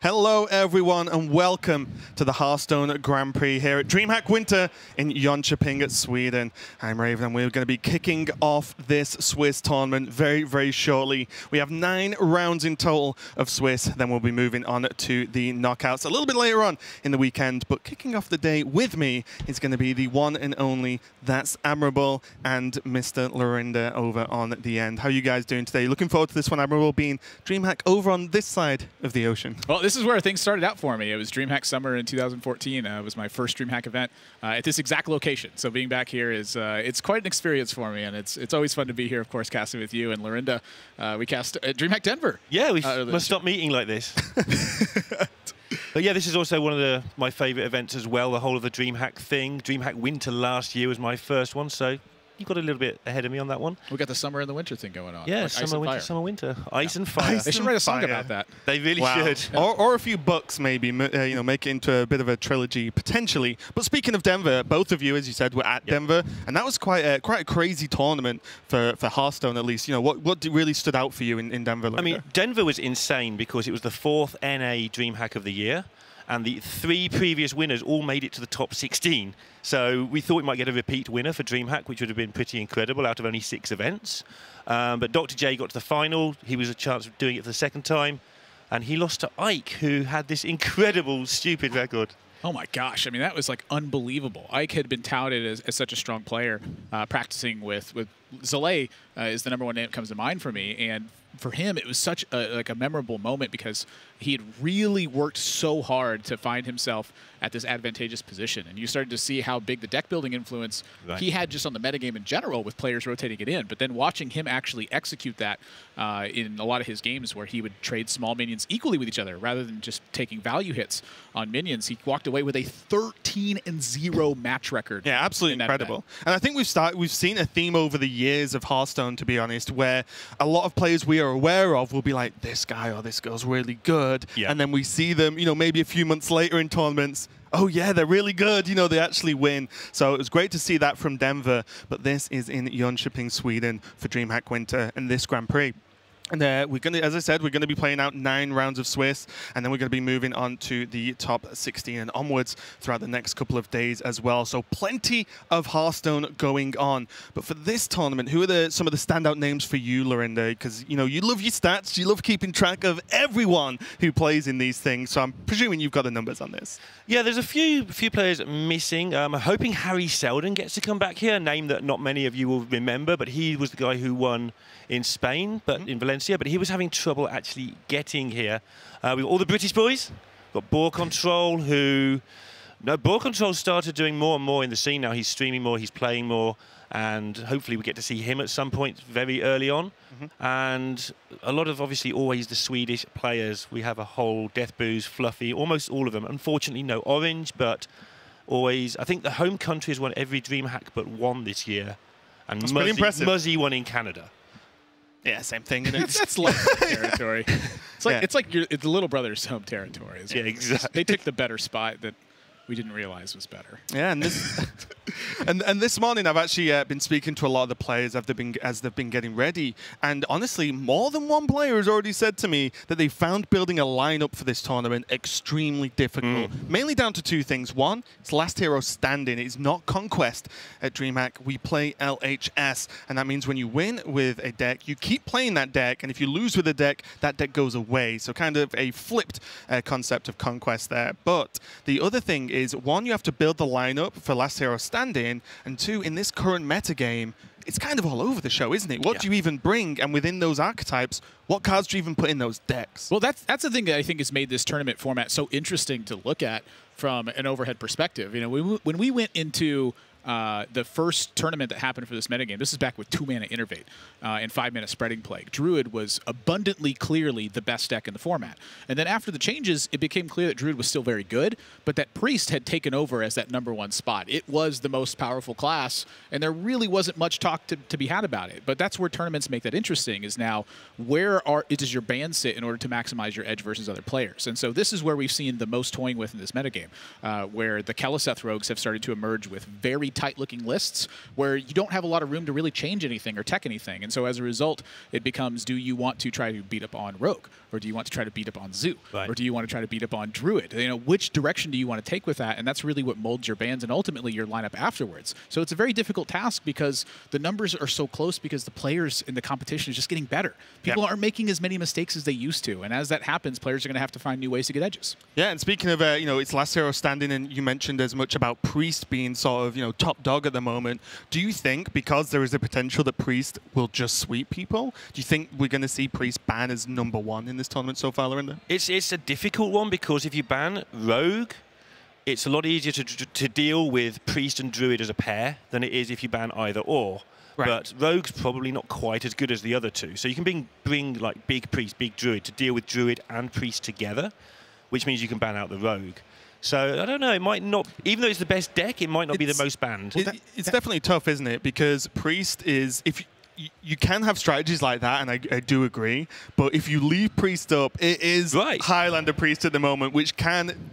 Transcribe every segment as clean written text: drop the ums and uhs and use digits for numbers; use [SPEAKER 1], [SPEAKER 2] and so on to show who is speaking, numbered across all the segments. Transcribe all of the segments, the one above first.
[SPEAKER 1] Hello everyone and welcome to the Hearthstone Grand Prix here at DreamHack Winter in Jönköping, Sweden. I'm Raven and we're going to be kicking off this Swiss tournament very shortly. We have 9 rounds in total of Swiss, then we'll be moving on to the knockouts a little bit later on in the weekend. But kicking off the day with me is going to be the one and only That's Admirable and Mr. Lorinda over on the end. How are you guys doing today? Looking forward to this one, Admirable, being DreamHack over on this side of the ocean.
[SPEAKER 2] Well, this is where things started out for me. It was DreamHack Summer in 2014. It was my first DreamHack event at this exact location. So being back here is it's quite an experience for me, and it's always fun to be here, of course, casting with you and Lorinda. We cast at DreamHack Denver.
[SPEAKER 3] Yeah, we must stop meeting like this. But yeah, this is also one of my favorite events as well, the whole of the DreamHack thing. DreamHack Winter last year was my first one, so you got a little bit ahead of me on that one.
[SPEAKER 2] We got the summer and the winter thing going on.
[SPEAKER 3] Yeah,
[SPEAKER 2] like
[SPEAKER 3] summer, winter. Ice and fire.
[SPEAKER 2] They should write a song about that.
[SPEAKER 3] They really should.
[SPEAKER 1] Yeah. Or a few books, maybe, you know, make it into a bit of a trilogy, potentially. But speaking of Denver, both of you, as you said, were at Denver, and that was quite a crazy tournament for Hearthstone, at least. You know, what really stood out for you in Denver?
[SPEAKER 3] I mean, Denver was insane because it was the 4th NA DreamHack of the year, and the 3 previous winners all made it to the top 16. So we thought we might get a repeat winner for DreamHack, which would have been pretty incredible out of only 6 events. But Dr. J got to the final. He was a chance of doing it for the second time. And he lost to Ike, who had this incredible, stupid record.
[SPEAKER 2] Oh my gosh, I mean, that was like unbelievable. Ike had been touted as such a strong player, practicing with Zalay is the #1 name that comes to mind for me. And for him, it was such a memorable moment because he had really worked so hard to find himself at this advantageous position. And you started to see how big the deck building influence he had just on the metagame in general with players rotating it in. But then watching him actually execute that in a lot of his games where he would trade small minions equally with each other rather than just taking value hits on minions, he walked away with a 13-0 match record.
[SPEAKER 1] Yeah, absolutely incredible. And I think we've seen a theme over the years of Hearthstone, to be honest, where a lot of players we are aware of will be like, this guy or this girl's really good. Yeah. And then we see them, you know, maybe a few months later in tournaments, oh yeah, they're really good, you know, they actually win. So it was great to see that from Denver, but this is in Jönköping, Sweden for DreamHack Winter and this Grand Prix. And we're going to, as I said, we're going to be playing out 9 rounds of Swiss, and then we're going to be moving on to the top 16 and onwards throughout the next couple of days as well. So plenty of Hearthstone going on. But for this tournament, who are some of the standout names for you, Lorinda? Because, you know, you love your stats, you love keeping track of everyone who plays in these things. So I'm presuming you've got the numbers on this. Yeah,
[SPEAKER 3] there's a few players missing. I'm hoping Harry Seldon gets to come back here, a name that not many of you will remember, but he was the guy who won in Spain, but in Valencia, but he was having trouble actually getting here. We've got all the British boys. We've got Boarcontrol, who... No, Boarcontrol started doing more and more in the scene now. He's streaming more, he's playing more, and hopefully we get to see him at some point very early on. And a lot of, obviously, always the Swedish players. We have a whole Death Booze, Fluffy, almost all of them. Unfortunately, no Orange, but always... I think the home country has won every DreamHack but 1 this year. And
[SPEAKER 1] that's pretty impressive.
[SPEAKER 3] Muzzy won in Canada.
[SPEAKER 1] Yeah, same thing. Isn't it?
[SPEAKER 2] That's like territory. It's like it's the little brother's home territory.
[SPEAKER 3] Yeah, exactly.
[SPEAKER 2] They took the better spot that we didn't realize was better.
[SPEAKER 1] Yeah, and this and this morning I've actually been speaking to a lot of the players as they've been getting ready, and honestly, more than one player has already said to me that they found building a lineup for this tournament extremely difficult. Mainly down to 2 things. One, it's last hero standing. It's not conquest at DreamHack. We play LHS, and that means when you win with a deck, you keep playing that deck, and if you lose with a deck, that deck goes away. So kind of a flipped concept of conquest there. But the other thing is, 1, you have to build the lineup for last hero standing, and 2, in this current metagame, it's kind of all over the show, isn't it? What do you even bring? And within those archetypes, what cards do you even put in those decks?
[SPEAKER 2] Well, that's the thing that I think has made this tournament format so interesting to look at from an overhead perspective. You know, when we went into the first tournament that happened for this metagame, this is back with 2-mana Innervate and 5-mana Spreading Plague. Druid was abundantly clearly the best deck in the format. And then after the changes, it became clear that Druid was still very good, but that Priest had taken over as that #1 spot. It was the most powerful class, and there really wasn't much talk to be had about it. But that's where tournaments make that interesting, is now where does your band sit in order to maximize your edge versus other players? And so this is where we've seen the most toying with in this metagame, where the Keleseth rogues have started to emerge with very tight-looking lists where you don't have a lot of room to really change anything or tech anything. And so as a result, it becomes, do you want to try to beat up on Rogue? Or do you want to try to beat up on Zoo?
[SPEAKER 3] Right.
[SPEAKER 2] Or do you want to try to beat up on Druid? You know, which direction do you want to take with that? And that's really what molds your bans and ultimately your lineup afterwards. So it's a very difficult task because the numbers are so close because the players in the competition is just getting better. People aren't making as many mistakes as they used to. And as that happens, players are going to have to find new ways to get edges. Yeah,
[SPEAKER 1] and speaking of, you know, it's last hero standing, and you mentioned as much about Priest being sort of, you know, top dog at the moment. Do you think, because there is a potential that Priest will just sweep people, do you think we're going to see Priest ban as #1 in this tournament so far, Lorinda?
[SPEAKER 3] It's a difficult one because if you ban Rogue, it's a lot easier to deal with Priest and Druid as a pair than it is if you ban either or. Right. But Rogue's probably not quite as good as the other two. So you can bring like big Priest, big Druid to deal with Druid and Priest together, which means you can ban out the Rogue. So, I don't know, it might not, even though it's the best deck, it might not be the most banned.
[SPEAKER 1] It's definitely tough, isn't it? Because Priest is, if you can have strategies like that, and I do agree, but if you leave Priest up, it is Highlander Priest at the moment, which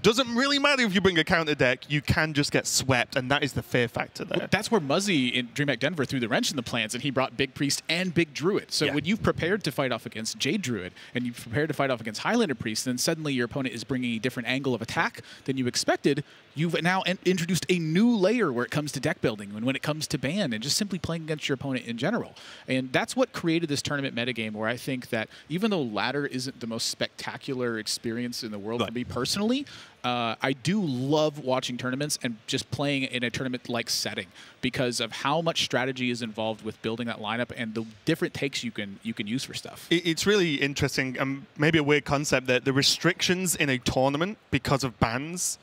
[SPEAKER 1] doesn't really matter if you bring a counter deck, you can just get swept, and that is the fear factor there.
[SPEAKER 2] Well, that's where Muzzy in DreamHack Denver threw the wrench in the plans, and he brought Big Priest and Big Druid. So when you've prepared to fight off against Jade Druid, and you've prepared to fight off against Highlander Priest, then suddenly your opponent is bringing a different angle of attack than you expected. You've now introduced a new layer where it comes to deck building and when it comes to ban and just simply playing against your opponent in general. And that's what created this tournament metagame where I think that even though ladder isn't the most spectacular experience in the world for me personally, I do love watching tournaments and just playing in a tournament-like setting because of how much strategy is involved with building that lineup and the different takes you can use for stuff.
[SPEAKER 1] It's really interesting, maybe a weird concept, that the restrictions in a tournament because of bans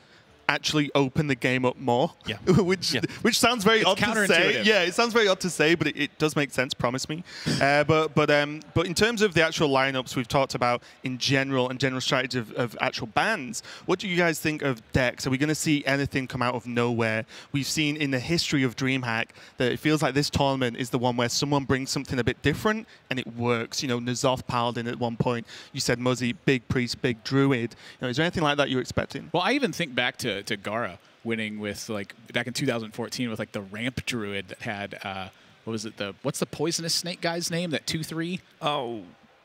[SPEAKER 1] actually open the game up more, which sounds very odd to say. Yeah, it sounds very odd to say, but it does make sense. Promise me. But in terms of the actual lineups we've talked about in general and general strategy of actual bans, what do you guys think of decks? Are we going to see anything come out of nowhere? We've seen in the history of DreamHack that it feels like this tournament is the one where someone brings something a bit different and it works. You know, N'Zoth Paladin at one point. You said Muzzy, Big Priest, Big Druid. You know, is there anything like that you're expecting?
[SPEAKER 2] Well, I even think back to Gara winning with, like, back in 2014 with, like, the Ramp Druid that had, what was it, what's the poisonous snake guy's name? That 2/3?
[SPEAKER 3] Oh,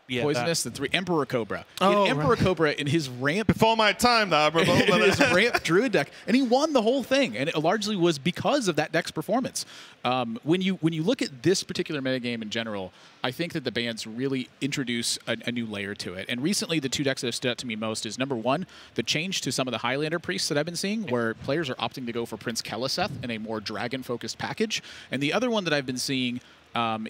[SPEAKER 3] yeah.
[SPEAKER 2] Poisonous, the 3, Emperor Cobra. Emperor Cobra in his Ramp.
[SPEAKER 1] Before my time, though.
[SPEAKER 2] In his Ramp Druid deck. And he won the whole thing. And it largely was because of that deck's performance. When you look at this particular metagame in general, I think that the bans really introduce a new layer to it. And recently, the two decks that have stood out to me most is, #1, the change to some of the Highlander Priests that I've been seeing, where players are opting to go for Prince Keleseth in a more dragon-focused package. And the other one that I've been seeing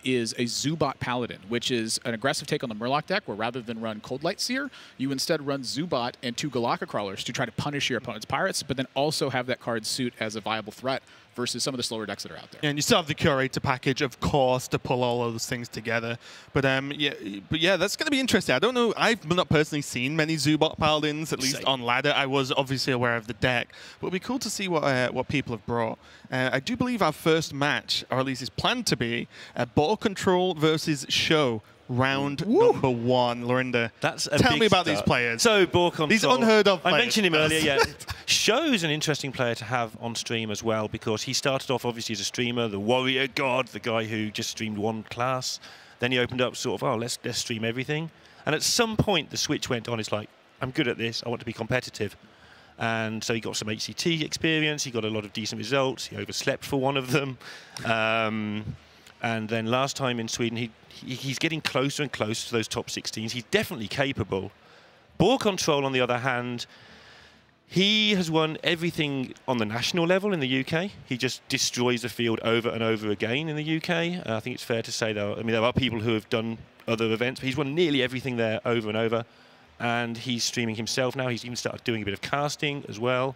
[SPEAKER 2] is a Zubat Paladin, which is an aggressive take on the Murloc deck, where rather than run Cold Light Seer, you instead run Zubat and 2 Galaka Crawlers to try to punish your opponent's pirates, but then also have that card suit as a viable threat versus some of the slower decks that are out there.
[SPEAKER 1] And you still have the Curator package, of course, to pull all of those things together. But yeah, that's going to be interesting. I don't know. I've not personally seen many Zubat Paladins, at least on ladder. I was obviously aware of the deck. But it'll be cool to see what people have brought. I do believe our first match, or at least is planned to be, Boarcontrol versus Sjow. Round #1, Lorinda. Tell me about these players.
[SPEAKER 3] So Boarcontrol,
[SPEAKER 1] these unheard of players.
[SPEAKER 3] I mentioned him earlier. Yeah, Sjow is an interesting player to have on stream as well because he started off obviously as a streamer, the warrior god, the guy who just streamed one class. Then he opened up sort of, oh, let's stream everything. And at some point the switch went on. It's like, I'm good at this. I want to be competitive. And so he got some HCT experience. He got a lot of decent results. He overslept for one of them. And then last time in Sweden, he's getting closer and closer to those top 16s. He's definitely capable. Boarcontrol, on the other hand, he has won everything on the national level in the UK. He just destroys the field over and over again in the UK. I think it's fair to say, though, I mean, there are people who have done other events, but he's won nearly everything there over and over. And he's streaming himself now. He's even started doing a bit of casting as well.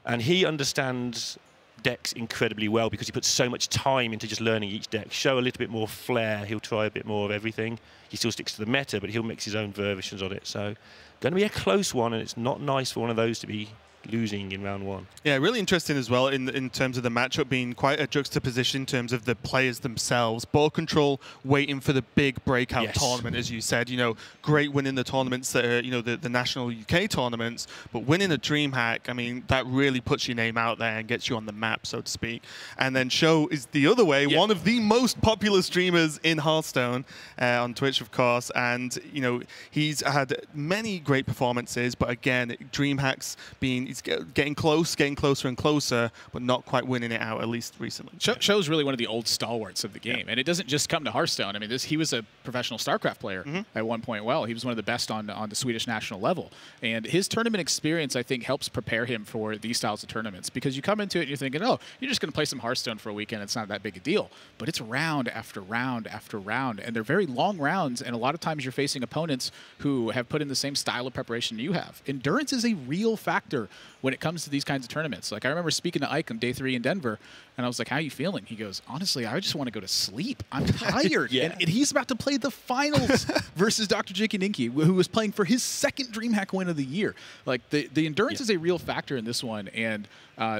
[SPEAKER 3] And he understands decks incredibly well because he puts so much time into just learning each deck. Show a little bit more flair. He'll try a bit more of everything. He still sticks to the meta, but he'll mix his own versions on it. So going to be a close one, and it's not nice for one of those to be losing in round 1.
[SPEAKER 1] Yeah, really interesting as well in terms of the matchup being quite a juxtaposition in terms of the players themselves. Boarcontrol waiting for the big breakout tournament, as you said. You know, great winning the tournaments that are, you know, the national UK tournaments, but winning a DreamHack, I mean, that really puts your name out there and gets you on the map, so to speak. And then Sjow is the other way, one of the most popular streamers in Hearthstone on Twitch, of course. And, you know, he's had many great performances, but again, DreamHack's he's getting closer and closer, but not quite winning it out, at least recently.
[SPEAKER 2] Shjow's really one of the old stalwarts of the game, and it doesn't just come to Hearthstone. I mean, he was a professional StarCraft player at one point. Well, he was one of the best on the Swedish national level, and his tournament experience, I think, helps prepare him for these styles of tournaments, because you come into it and you're thinking, oh, you're just going to play some Hearthstone for a weekend. It's not that big a deal, but it's round after round after round, and they're very long rounds, and a lot of times you're facing opponents who have put in the same style of preparation you have. Endurance is a real factor when it comes to these kinds of tournaments. Like, I remember speaking to Ike on day 3 in Denver, and I was like, how are you feeling? He goes, honestly, I just want to go to sleep. I'm tired. And he's about to play the finals versus Dr. Jakey Ninky, who was playing for his 2nd DreamHack win of the year. Like, the endurance is a real factor in this one, and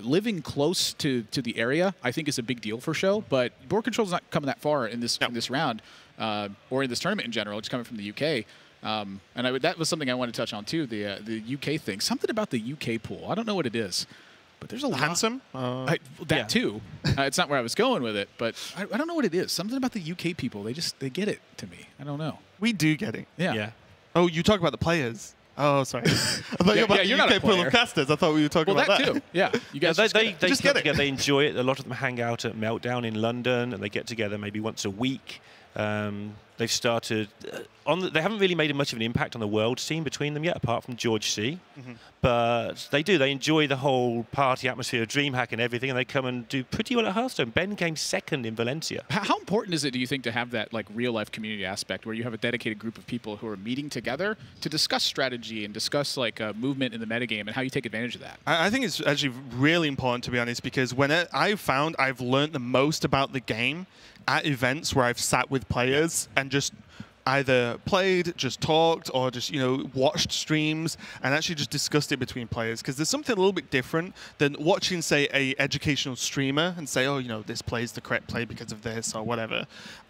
[SPEAKER 2] living close to the area, I think, is a big deal for Sjow, but Boarcontrol's not coming that far in this round, or in this tournament in general. It's coming from the UK. And that was something I wanted to touch on too, the UK thing. Something about the UK pool. I don't know what it is, but there's a lot.
[SPEAKER 1] Handsome?
[SPEAKER 2] That too. It's not where I was going with it, but I don't know what it is. Something about the UK people. They get it to me. I don't know.
[SPEAKER 1] We do get it.
[SPEAKER 2] Yeah.
[SPEAKER 1] Oh, you talk about the players. Oh, sorry. I thought you were about the UK pool of casters. I thought we were talking about that.
[SPEAKER 2] Too. Yeah. You guys
[SPEAKER 3] they
[SPEAKER 2] just
[SPEAKER 3] get together. They enjoy it. A lot of them hang out at Meltdown in London, and they get together maybe once a week. They've started they haven't really made much of an impact on the world scene between them yet, apart from George C. But they do. They enjoy the whole party atmosphere of DreamHack and everything, and they come and do pretty well at Hearthstone. Ben came 2nd in Valencia.
[SPEAKER 2] How important is it, do you think, to have that like real life community aspect where you have a dedicated group of people who are meeting together to discuss strategy and discuss like movement in the metagame and how you take advantage of that?
[SPEAKER 1] I think it's actually really important, to be honest, because when I've learned the most about the game at events where I've sat with players and just either played, just talked, or just, you know, watched streams and actually just discussed it between players. Because there's something a little bit different than watching, say, a educational streamer and say, oh, you know, this play is the correct play because of this or whatever.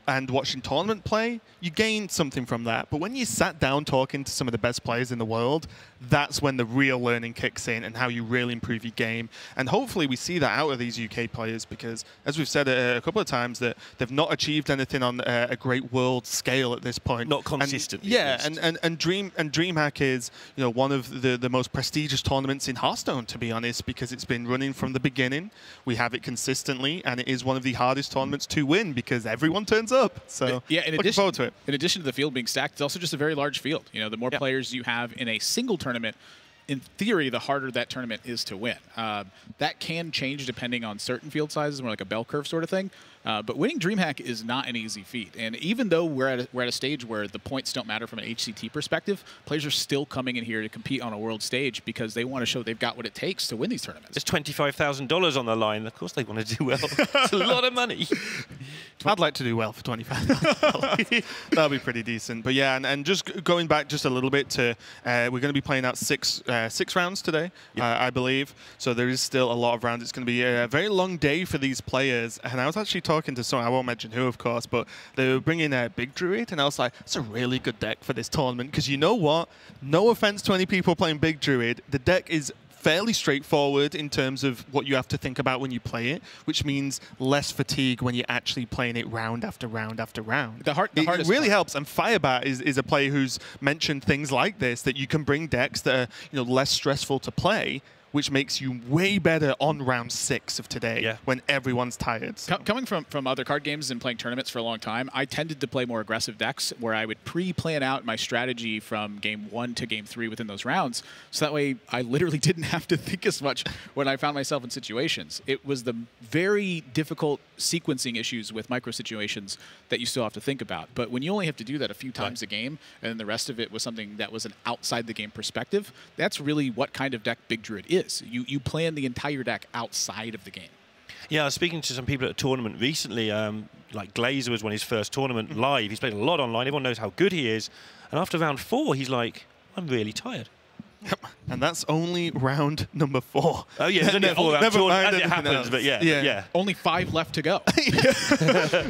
[SPEAKER 1] And watching tournament play, you gain something from that. But when you sat down talking to some of the best players in the world, that's when the real learning kicks in and how you really improve your game. And hopefully we see that out of these UK players, because, as we've said a couple of times, that they've not achieved anything on a great world scale at this point.
[SPEAKER 3] Not consistently.
[SPEAKER 1] And DreamHack is, you know, one of the most prestigious tournaments in Hearthstone, to be honest, because it's been running from the beginning. We have it consistently, and it is one of the hardest tournaments to win because everyone turns up. So looking forward to it.
[SPEAKER 2] In addition to the field being stacked, it's also just a very large field. You know, the more players you have in a single tournament, in theory, the harder that tournament is to win. That can change depending on certain field sizes, more like a bell curve sort of thing. But winning DreamHack is not an easy feat. And even though we're at a stage where the points don't matter from an HCT perspective, players are still coming in here to compete on a world stage because they want to show they've got what it takes to win these tournaments.
[SPEAKER 3] There's $25,000 on the line. Of course they want to do well. It's a lot of money.
[SPEAKER 1] I'd like to do well for $25,000. That'll be pretty decent. But yeah, and just going back just a little bit to, we're going to be playing out six rounds today, I believe. So there is still a lot of rounds. It's going to be a very long day for these players. And I was actually talking to someone, I won't mention who, of course, but they were bringing a Big Druid, and I was like, it's a really good deck for this tournament, because you know what? No offense to any people playing Big Druid, the deck is fairly straightforward in terms of what you have to think about when you play it, which means less fatigue when you're actually playing it round after round after round. It really helps. And Firebat is a player who's mentioned things like this, that you can bring decks that are, you know, less stressful to play, which makes you way better on round 6 of today when everyone's tired. So.
[SPEAKER 2] Coming from other card games and playing tournaments for a long time, I tended to play more aggressive decks where I would pre-plan out my strategy from game 1 to game 3 within those rounds. So that way I literally didn't have to think as much when I found myself in situations. It was the very difficult sequencing issues with micro situations that you still have to think about. But when you only have to do that a few times a game, and then the rest of it was something that was an outside the game perspective, that's really what kind of deck Big Druid is. You plan the entire deck outside of the game.
[SPEAKER 3] Yeah, I was speaking to some people at a tournament recently. Like Glazer was won his first tournament live. He's played a lot online. Everyone knows how good he is. And after round 4, he's like, I'm really tired.
[SPEAKER 1] Yep. and that's only round number 4.
[SPEAKER 3] Oh yeah, never mind as it happens,
[SPEAKER 1] else.
[SPEAKER 3] but yeah.
[SPEAKER 2] Only 5 left to go.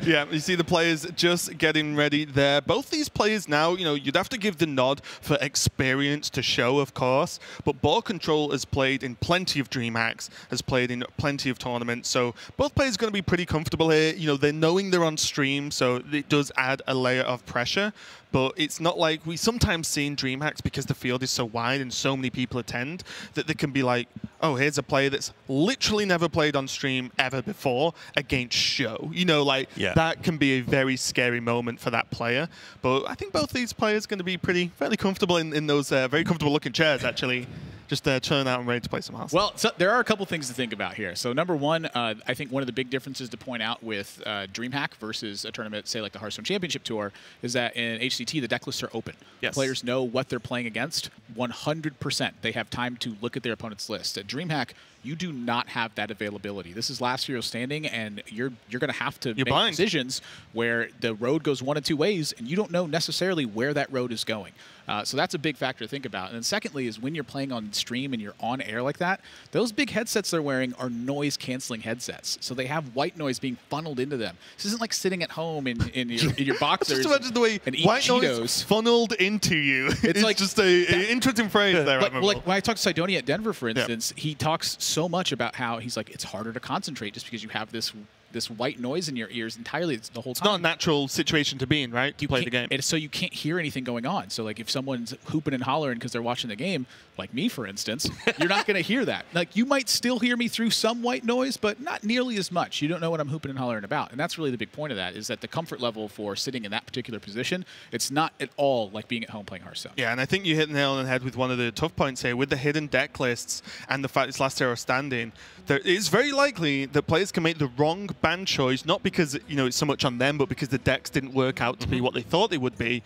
[SPEAKER 1] Yeah, you see the players just getting ready there. Both these players now, you'd have to give the nod for experience to Sjow, of course, but Boarcontrol has played in plenty of DreamHacks, has played in plenty of tournaments, so both players are going to be pretty comfortable here. They're knowing they're on stream, so it does add a layer of pressure. But it's not like we sometimes see in DreamHacks, because the field is so wide and so many people attend, that they can be like, oh, here's a player that's literally never played on stream ever before against Sjow. That can be a very scary moment for that player. But I think both these players are going to be fairly comfortable in those very comfortable looking chairs, actually. Just chilling out and ready to play some Hearthstone.
[SPEAKER 2] Well, so there are a couple things to think about here. So number one, I think one of the big differences to point out with DreamHack versus a tournament, say like the Hearthstone Championship Tour, is that in HCT, the deck lists are open.
[SPEAKER 1] Yes.
[SPEAKER 2] Players know what they're playing against 100%. They have time to look at their opponent's list. At DreamHack, you do not have that availability. This is last hero standing, and you're going to have to make decisions where the road goes one of 2 ways, and you don't know necessarily where that road is going. So that's a big factor to think about. And then secondly is when you're playing on stream and you're on air like that, those big headsets they're wearing are noise-canceling headsets. So they have white noise being funneled into them. This isn't like sitting at home in your boxers
[SPEAKER 1] just imagine the way
[SPEAKER 2] and
[SPEAKER 1] white
[SPEAKER 2] Cheetos.
[SPEAKER 1] Noise funneled into you. It's like just an interesting phrase there.
[SPEAKER 2] Like when I talk to Sidonia at Denver, for instance, he talks so much about how he's like, it's harder to concentrate just because you have this white noise in your ears entirely the whole time.
[SPEAKER 1] It's not a natural situation to be in, right? You play the game.
[SPEAKER 2] So you can't hear anything going on. So like if someone's hooping and hollering because they're watching the game, like me, for instance, you're not going to hear that. Like you might still hear me through some white noise, but not nearly as much. You don't know what I'm hooping and hollering about. And that's really the big point of that, is that the comfort level for sitting in that particular position, it's not at all like being at home playing Hearthstone.
[SPEAKER 1] Yeah, and I think you hit the nail on the head with one of the tough points here. With the hidden deck lists and the fact it's last hero standing, it's very likely that players can make the wrong ban choice, not because it's so much on them, but because the decks didn't work out to be what they thought they would be.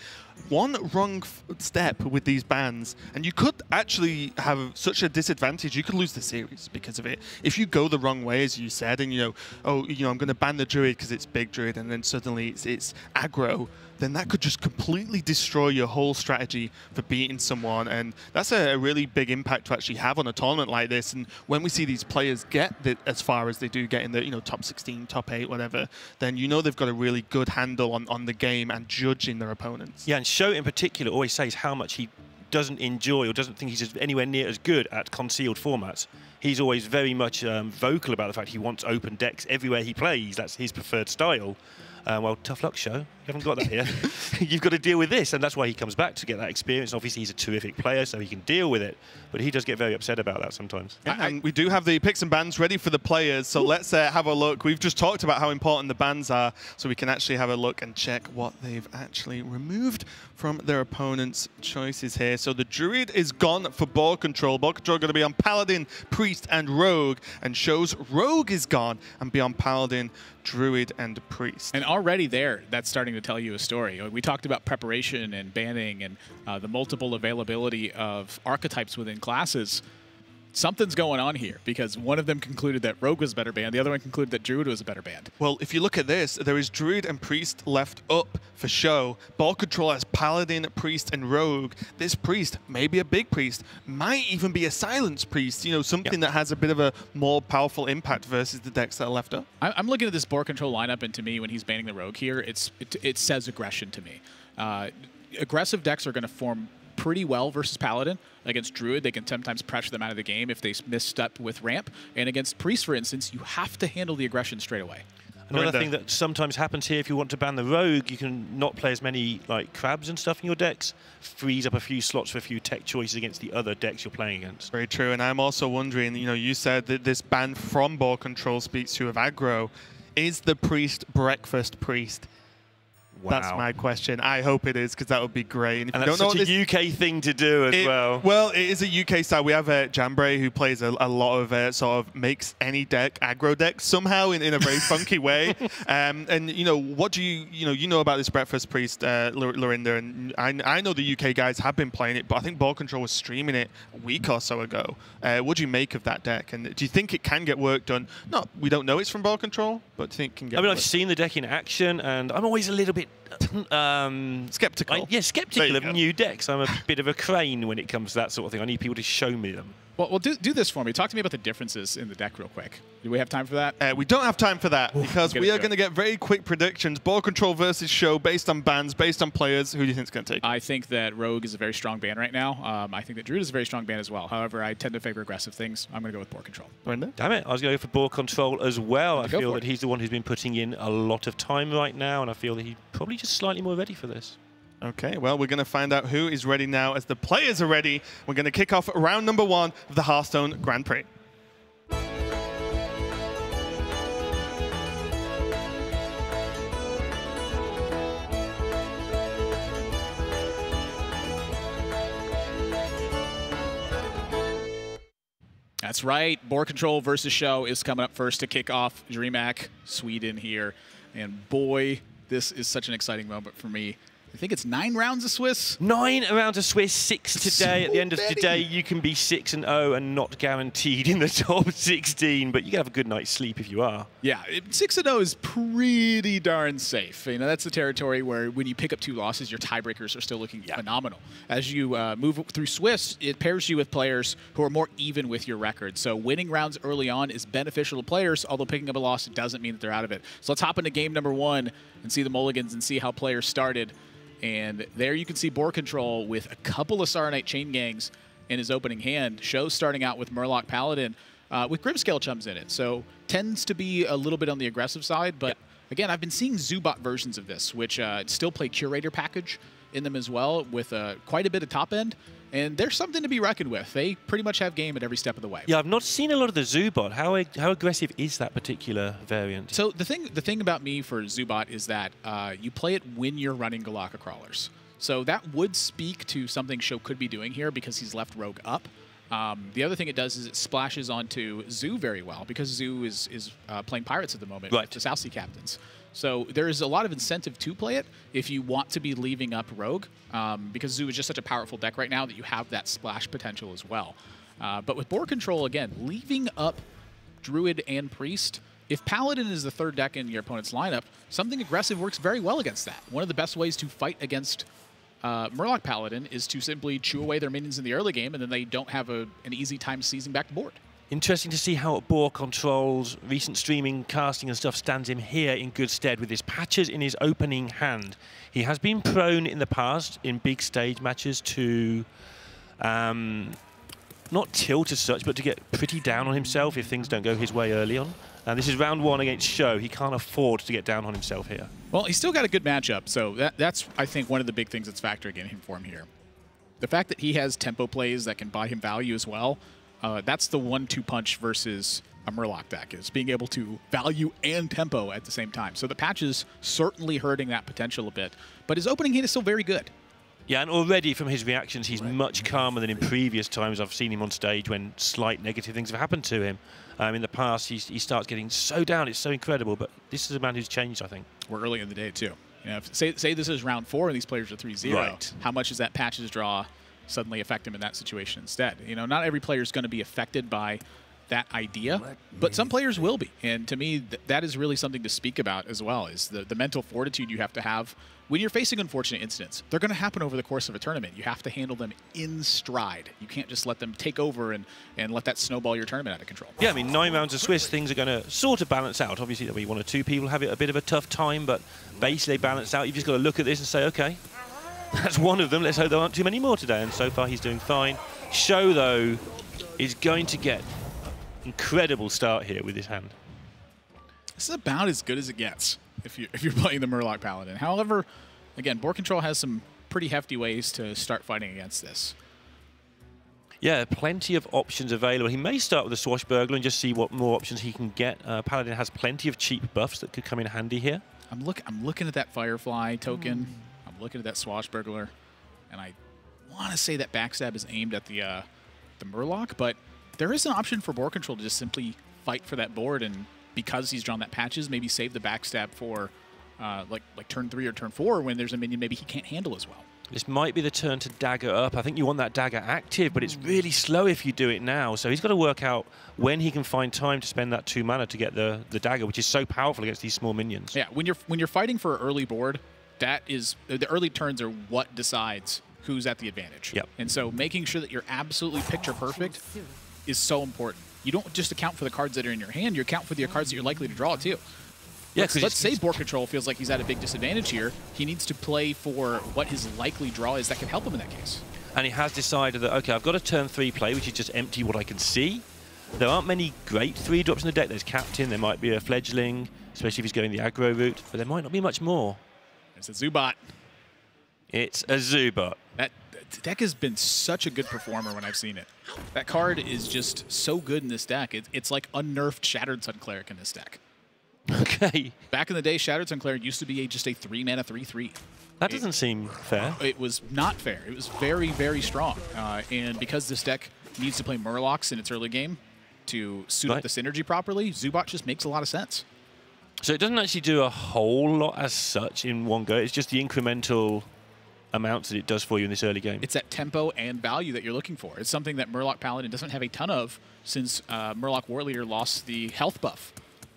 [SPEAKER 1] One wrong step with these bans, and you could actually have such a disadvantage. You could lose the series because of it. If you go the wrong way, as you said, and I'm going to ban the Druid because it's big Druid, and then suddenly it's aggro, then that could just completely destroy your whole strategy for beating someone. And that's a really big impact to actually have on a tournament like this. And when we see these players get as far as they do get in the top 16, top 8, whatever, then they've got a really good handle on the game and judging their opponents.
[SPEAKER 3] Yeah, and Sjow in particular always says how much he doesn't enjoy or doesn't think he's anywhere near as good at concealed formats. He's always very much vocal about the fact he wants open decks everywhere he plays. That's his preferred style. Well, tough luck, Sjow. You haven't got that here. You've got to deal with this, and that's why he comes back to get that experience. Obviously, he's a terrific player, so he can deal with it, but he does get very upset about that sometimes.
[SPEAKER 1] And we do have the picks and bans ready for the players, so let's have a look. We've just talked about how important the bans are, so we can actually have a look and check what they've actually removed from their opponent's choices here. So the Druid is gone for Boarcontrol. Boarcontrol going to be on Paladin, Priest, and Rogue, and Sjow's Rogue is gone and be on Paladin, Druid, and Priest.
[SPEAKER 2] And already there, that's starting to tell you a story. We talked about preparation and banning and the multiple availability of archetypes within classes. Something's going on here, because one of them concluded that Rogue was a better band, the other one concluded that Druid was a better band.
[SPEAKER 1] Well, if you look at this, there is Druid and Priest left up for Sjow. Boarcontrol has Paladin, Priest, and Rogue. This Priest may be a big Priest, might even be a Silence Priest, something that has a bit of a more powerful impact versus the decks that are left up.
[SPEAKER 2] I'm looking at this Boarcontrol lineup, and to me, when he's banning the Rogue here, it says aggression to me. Aggressive decks are going to form pretty well versus Paladin. Against Druid, they can sometimes pressure them out of the game if they misstep with ramp. And against Priest, for instance, you have to handle the aggression straight away.
[SPEAKER 3] Another thing that sometimes happens here, if you want to ban the Rogue, you can not play as many crabs and stuff in your decks, frees up a few slots for a few tech choices against the other decks you're playing against.
[SPEAKER 1] Very true, and I'm also wondering, you said that this ban from Boarcontrol speaks to of aggro. Is the Priest Breakfast Priest? Wow. That's my question. I hope it is, because that would be great.
[SPEAKER 3] And that's such a UK thing to do as well.
[SPEAKER 1] Well, it is a UK style. We have Jambray, who plays a lot of sort of makes any deck aggro deck somehow in a very funky way. And what do you know about this Breakfast Priest, Lorinda? And I know the UK guys have been playing it, but I think Boarcontrol was streaming it a week or so ago. What do you make of that deck? And do you think it can get work done? We don't know it's from Boarcontrol, but do you think it can get?
[SPEAKER 3] I've seen the deck in action, and I'm always a little bit
[SPEAKER 1] skeptical.
[SPEAKER 3] Skeptical of new decks. I'm a bit of a crane when it comes to that sort of thing. I need people to show me them.
[SPEAKER 2] Well, do this for me. Talk to me about the differences in the deck real quick. Do we have time for that?
[SPEAKER 1] We don't have time for that because we are going to get very quick predictions. Boarcontrol versus Sjow based on bans, based on players. Who do you think is going to take?
[SPEAKER 2] I think that Rogue is a very strong ban right now. I think that Druid is a very strong ban as well. However, I tend to favor aggressive things. I'm going to go with Boarcontrol.
[SPEAKER 3] Damn it. I was going to go for Boarcontrol as well. I feel that he's the one who's been putting in a lot of time right now, and I feel that he's probably just slightly more ready for this.
[SPEAKER 1] Okay, well, we're going to find out who is ready now as the players are ready. We're going to kick off round number 1 of the Hearthstone Grand Prix.
[SPEAKER 2] That's right. Boarcontrol versus Sjow is coming up first to kick off DreamHack Sweden here. And boy, this is such an exciting moment for me. I think it's 9 rounds of Swiss. 9 rounds of Swiss, 6 today. So at the end of today, you can be 6-0 and not guaranteed in the top 16, but you can have a good night's sleep if you are. Yeah, 6-0 is pretty darn safe. You know, that's the territory where when you pick up 2 losses, your tiebreakers are still looking phenomenal. As you move through Swiss, it pairs you with players who are more even with your record. So winning rounds early on is beneficial to players, although picking up a loss doesn't mean that they're out of it. So let's hop into game number 1 and see the mulligans and see how players started. And there you can see Boarcontrol with a couple of Saronite chain gangs in his opening hand. Sjow starting out with Murloc Paladin with Grimscale Chums in it. So tends to be a little bit on the aggressive side. But again, I've been seeing Zubot versions of this, which still play Curator package in them as well with quite a bit of top end. And there's something to be reckoned with. They pretty much have game at every step of the way.
[SPEAKER 3] Yeah, I've not seen a lot of the Zubot. How aggressive is that particular variant?
[SPEAKER 2] So the thing about me for Zubot is that you play it when you're running Galaka Crawlers. So that would speak to something Sjow could be doing here because he's left Rogue up. The other thing it does is it splashes onto Zoo very well because Zoo is playing Pirates at the moment with the South Sea Captains. So there is a lot of incentive to play it if you want to be leaving up Rogue, because Zoo is just such a powerful deck right now that you have that splash potential as well. But with Boarcontrol, again, leaving up Druid and Priest, if Paladin is the 3rd deck in your opponent's lineup, something aggressive works very well against that. One of the best ways to fight against Murloc Paladin is to simply chew away their minions in the early game, and then they don't have an easy time seizing back the board.
[SPEAKER 3] Interesting to see how Boarcontrol's recent streaming, casting and stuff stands him here in good stead with his patches in his opening hand. He has been prone in the past in big stage matches to not tilt as such, but to get pretty down on himself if things don't go his way early on. And this is round 1 against Sjow. He can't afford to get down on himself here.
[SPEAKER 2] Well, he's still got a good matchup, so that's, I think, one of the big things that's factoring in for him here. The fact that he has tempo plays that can buy him value as well, that's the 1-2 punch versus a Murloc deck, is being able to value and tempo at the same time. So the patch is certainly hurting that potential a bit, but his opening hand is still very good.
[SPEAKER 3] Yeah, and already from his reactions, he's much calmer than in previous times I've seen him on stage when slight negative things have happened to him. In the past, he starts getting so down, it's so incredible, but this is a man who's changed, I think.
[SPEAKER 2] We're early in the day, too. You know, if, say this is round 4 and these players are 3-0, how much does that patches draw suddenly affect him in that situation instead? You know, not every player is going to be affected by that idea, but some players will be. And to me, that is really something to speak about as well, is the mental fortitude you have to have when you're facing unfortunate incidents. They're going to happen over the course of a tournament. You have to handle them in stride. You can't just let them take over and let that snowball your tournament out of control.
[SPEAKER 3] Yeah, I mean, 9 rounds of Swiss, things are going to sort of balance out. Obviously, there'll be 1 or 2 people have it a bit of a tough time, but basically they balance out. You've just got to look at this and say, okay, that's one of them. Let's hope there aren't too many more today. And so far, he's doing fine. Sjow, though, is going to get incredible start here with his hand.
[SPEAKER 2] This is about as good as it gets if you're playing the Murloc Paladin. However, again, Boarcontrol has some pretty hefty ways to start fighting against this.
[SPEAKER 3] Yeah, plenty of options available. He may start with a Swashbuckler and just see what more options he can get. Paladin has plenty of cheap buffs that could come in handy here.
[SPEAKER 2] I'm looking at that Firefly token. I'm looking at that Swashbuckler, and I want to say that Backstab is aimed at the Murloc, but there is an option for Boarcontrol to just simply fight for that board, and because he's drawn that patches, maybe save the Backstab for like turn 3 or turn 4 when there's a minion maybe he can't handle as well.
[SPEAKER 3] This might be the turn to dagger up. I think you want that dagger active, but it's really slow if you do it now. So he's got to work out when he can find time to spend that 2 mana to get the dagger, which is so powerful against these small minions.
[SPEAKER 2] Yeah, when you're fighting for an early board, That is, the early turns are what decides who's at the advantage.
[SPEAKER 3] Yep.
[SPEAKER 2] And so making sure that you're absolutely picture perfect is so important. You don't just account for the cards that are in your hand, you account for the cards that you're likely to draw too.
[SPEAKER 3] Yeah,
[SPEAKER 2] let's say Boarcontrol feels like he's at a big disadvantage here. He needs to play for what his likely draw is that can help him in that case.
[SPEAKER 3] And he has decided that, okay, I've got a turn 3 play, which is just empty what I can see. There aren't many great 3-drops in the deck. There's Captain, there might be a Fledgling, especially if he's going the aggro route, but there might not be much more.
[SPEAKER 2] There's a Zubat.
[SPEAKER 3] It's a Zubat.
[SPEAKER 2] That deck has been such a good performer when I've seen it. That card is just so good in this deck. It's like unnerfed Shattered Sun Cleric in this deck.
[SPEAKER 3] Okay.
[SPEAKER 2] Back in the day, Shattered Sun Cleric used to be just a 3-mana 3/3.
[SPEAKER 3] That doesn't seem fair.
[SPEAKER 2] It was not fair. It was very, very strong. And because this deck needs to play Murlocs in its early game to suit up the synergy properly, Zubat just makes a lot of sense.
[SPEAKER 3] So it doesn't actually do a whole lot as such in one go. It's just the incremental amounts that it does for you in this early game.
[SPEAKER 2] It's that tempo and value that you're looking for. It's something that Murloc Paladin doesn't have a ton of since Murloc War Leader lost the health buff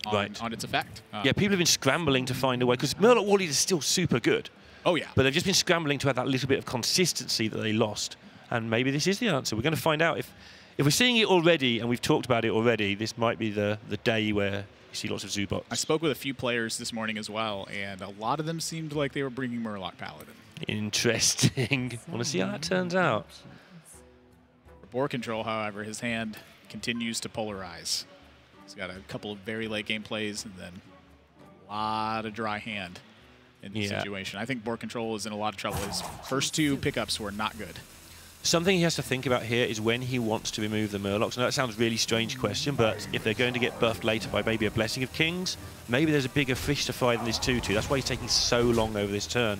[SPEAKER 2] on its effect.
[SPEAKER 3] Yeah, people have been scrambling to find a way, because Murloc War Leader is still super good.
[SPEAKER 2] Oh, yeah.
[SPEAKER 3] But they've just been scrambling to have that little bit of consistency that they lost. And maybe this is the answer. We're going to find out. If we're seeing it already, and we've talked about it already, this might be the day where you see lots of Zubots.
[SPEAKER 2] I spoke with a few players this morning as well, and a lot of them seemed like they were bringing Murloc Paladin.
[SPEAKER 3] Interesting. I want to see how that turns out.
[SPEAKER 2] For Boarcontrol, however, his hand continues to polarize. He's got a couple of very late game plays and then a lot of dry hand in this situation. I think Boarcontrol is in a lot of trouble. His first 2 pickups were not good.
[SPEAKER 3] Something he has to think about here is when he wants to remove the Murlocs. Now, that sounds a really strange question, but if they're going to get buffed later by maybe a Blessing of Kings, maybe there's a bigger fish to fry than this 2/2. That's why he's taking so long over this turn.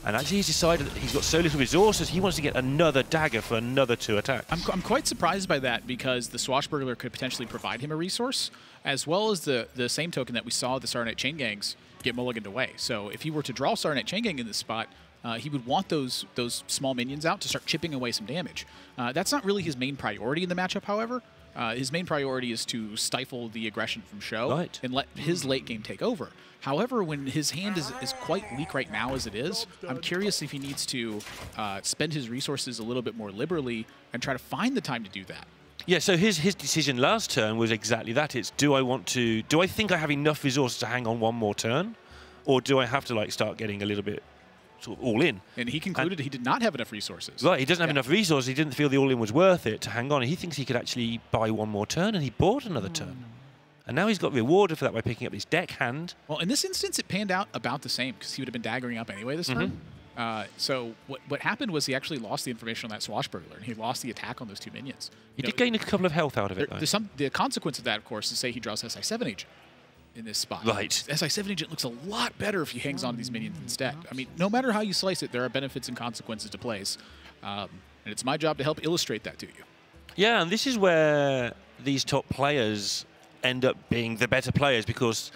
[SPEAKER 3] And actually, he's decided that he's got so little resources, he wants to get another dagger for another 2 attacks.
[SPEAKER 2] I'm quite surprised by that, because the Swashbuckler could potentially provide him a resource, as well as the same token that we saw the Sarnite Chain Gangs get mulliganed away. So if he were to draw Sarnite Chain Gang in this spot, he would want those small minions out to start chipping away some damage. That's not really his main priority in the matchup, however. His main priority is to stifle the aggression from Sjow and let his late game take over. However, when his hand is quite weak right now as it is, I'm curious if he needs to spend his resources a little bit more liberally and try to find the time to do that.
[SPEAKER 3] Yeah, so his decision last turn was exactly that. It's, do I think I have enough resources to hang on one more turn? Or do I have to like start getting a little bit sort of all in?
[SPEAKER 2] And he concluded he did not have enough resources.
[SPEAKER 3] Right, he doesn't have enough resources. He didn't feel the all-in was worth it to hang on. And he thinks he could actually buy one more turn, and he bought another turn. And now he's got rewarded for that by picking up his deck hand.
[SPEAKER 2] Well, in this instance, it panned out about the same, because he would have been daggering up anyway this turn. So what happened was he actually lost the information on that Swashbuckler, and he lost the attack on those 2 minions.
[SPEAKER 3] He did gain a couple of health out of it, though.
[SPEAKER 2] The consequence of that, of course, is say he draws SI7 Agent in this spot.
[SPEAKER 3] Right.
[SPEAKER 2] SI7 Agent looks a lot better if he hangs on to these minions instead. I mean, no matter how you slice it, there are benefits and consequences to plays. And it's my job to help illustrate that to you.
[SPEAKER 3] Yeah, and this is where these top players end up being the better players, because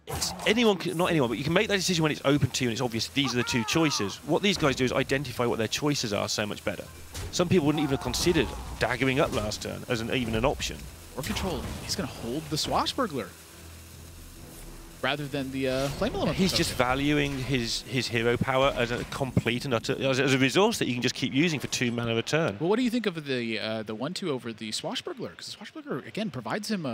[SPEAKER 3] it's not anyone, but you can make that decision when it's open to you and it's obvious these are the 2 choices. What these guys do is identify what their choices are so much better. Some people wouldn't even have considered daggering up last turn as even an option.
[SPEAKER 2] Boarcontrol, he's going to hold the Swashbuckler rather than the Flame Elemental.
[SPEAKER 3] He's just valuing his hero power as a complete and utter, as a resource that you can just keep using for 2 mana a turn.
[SPEAKER 2] Well, what do you think of the 1/2 over the Swashbuckler? Because the Swashbuckler, again, provides him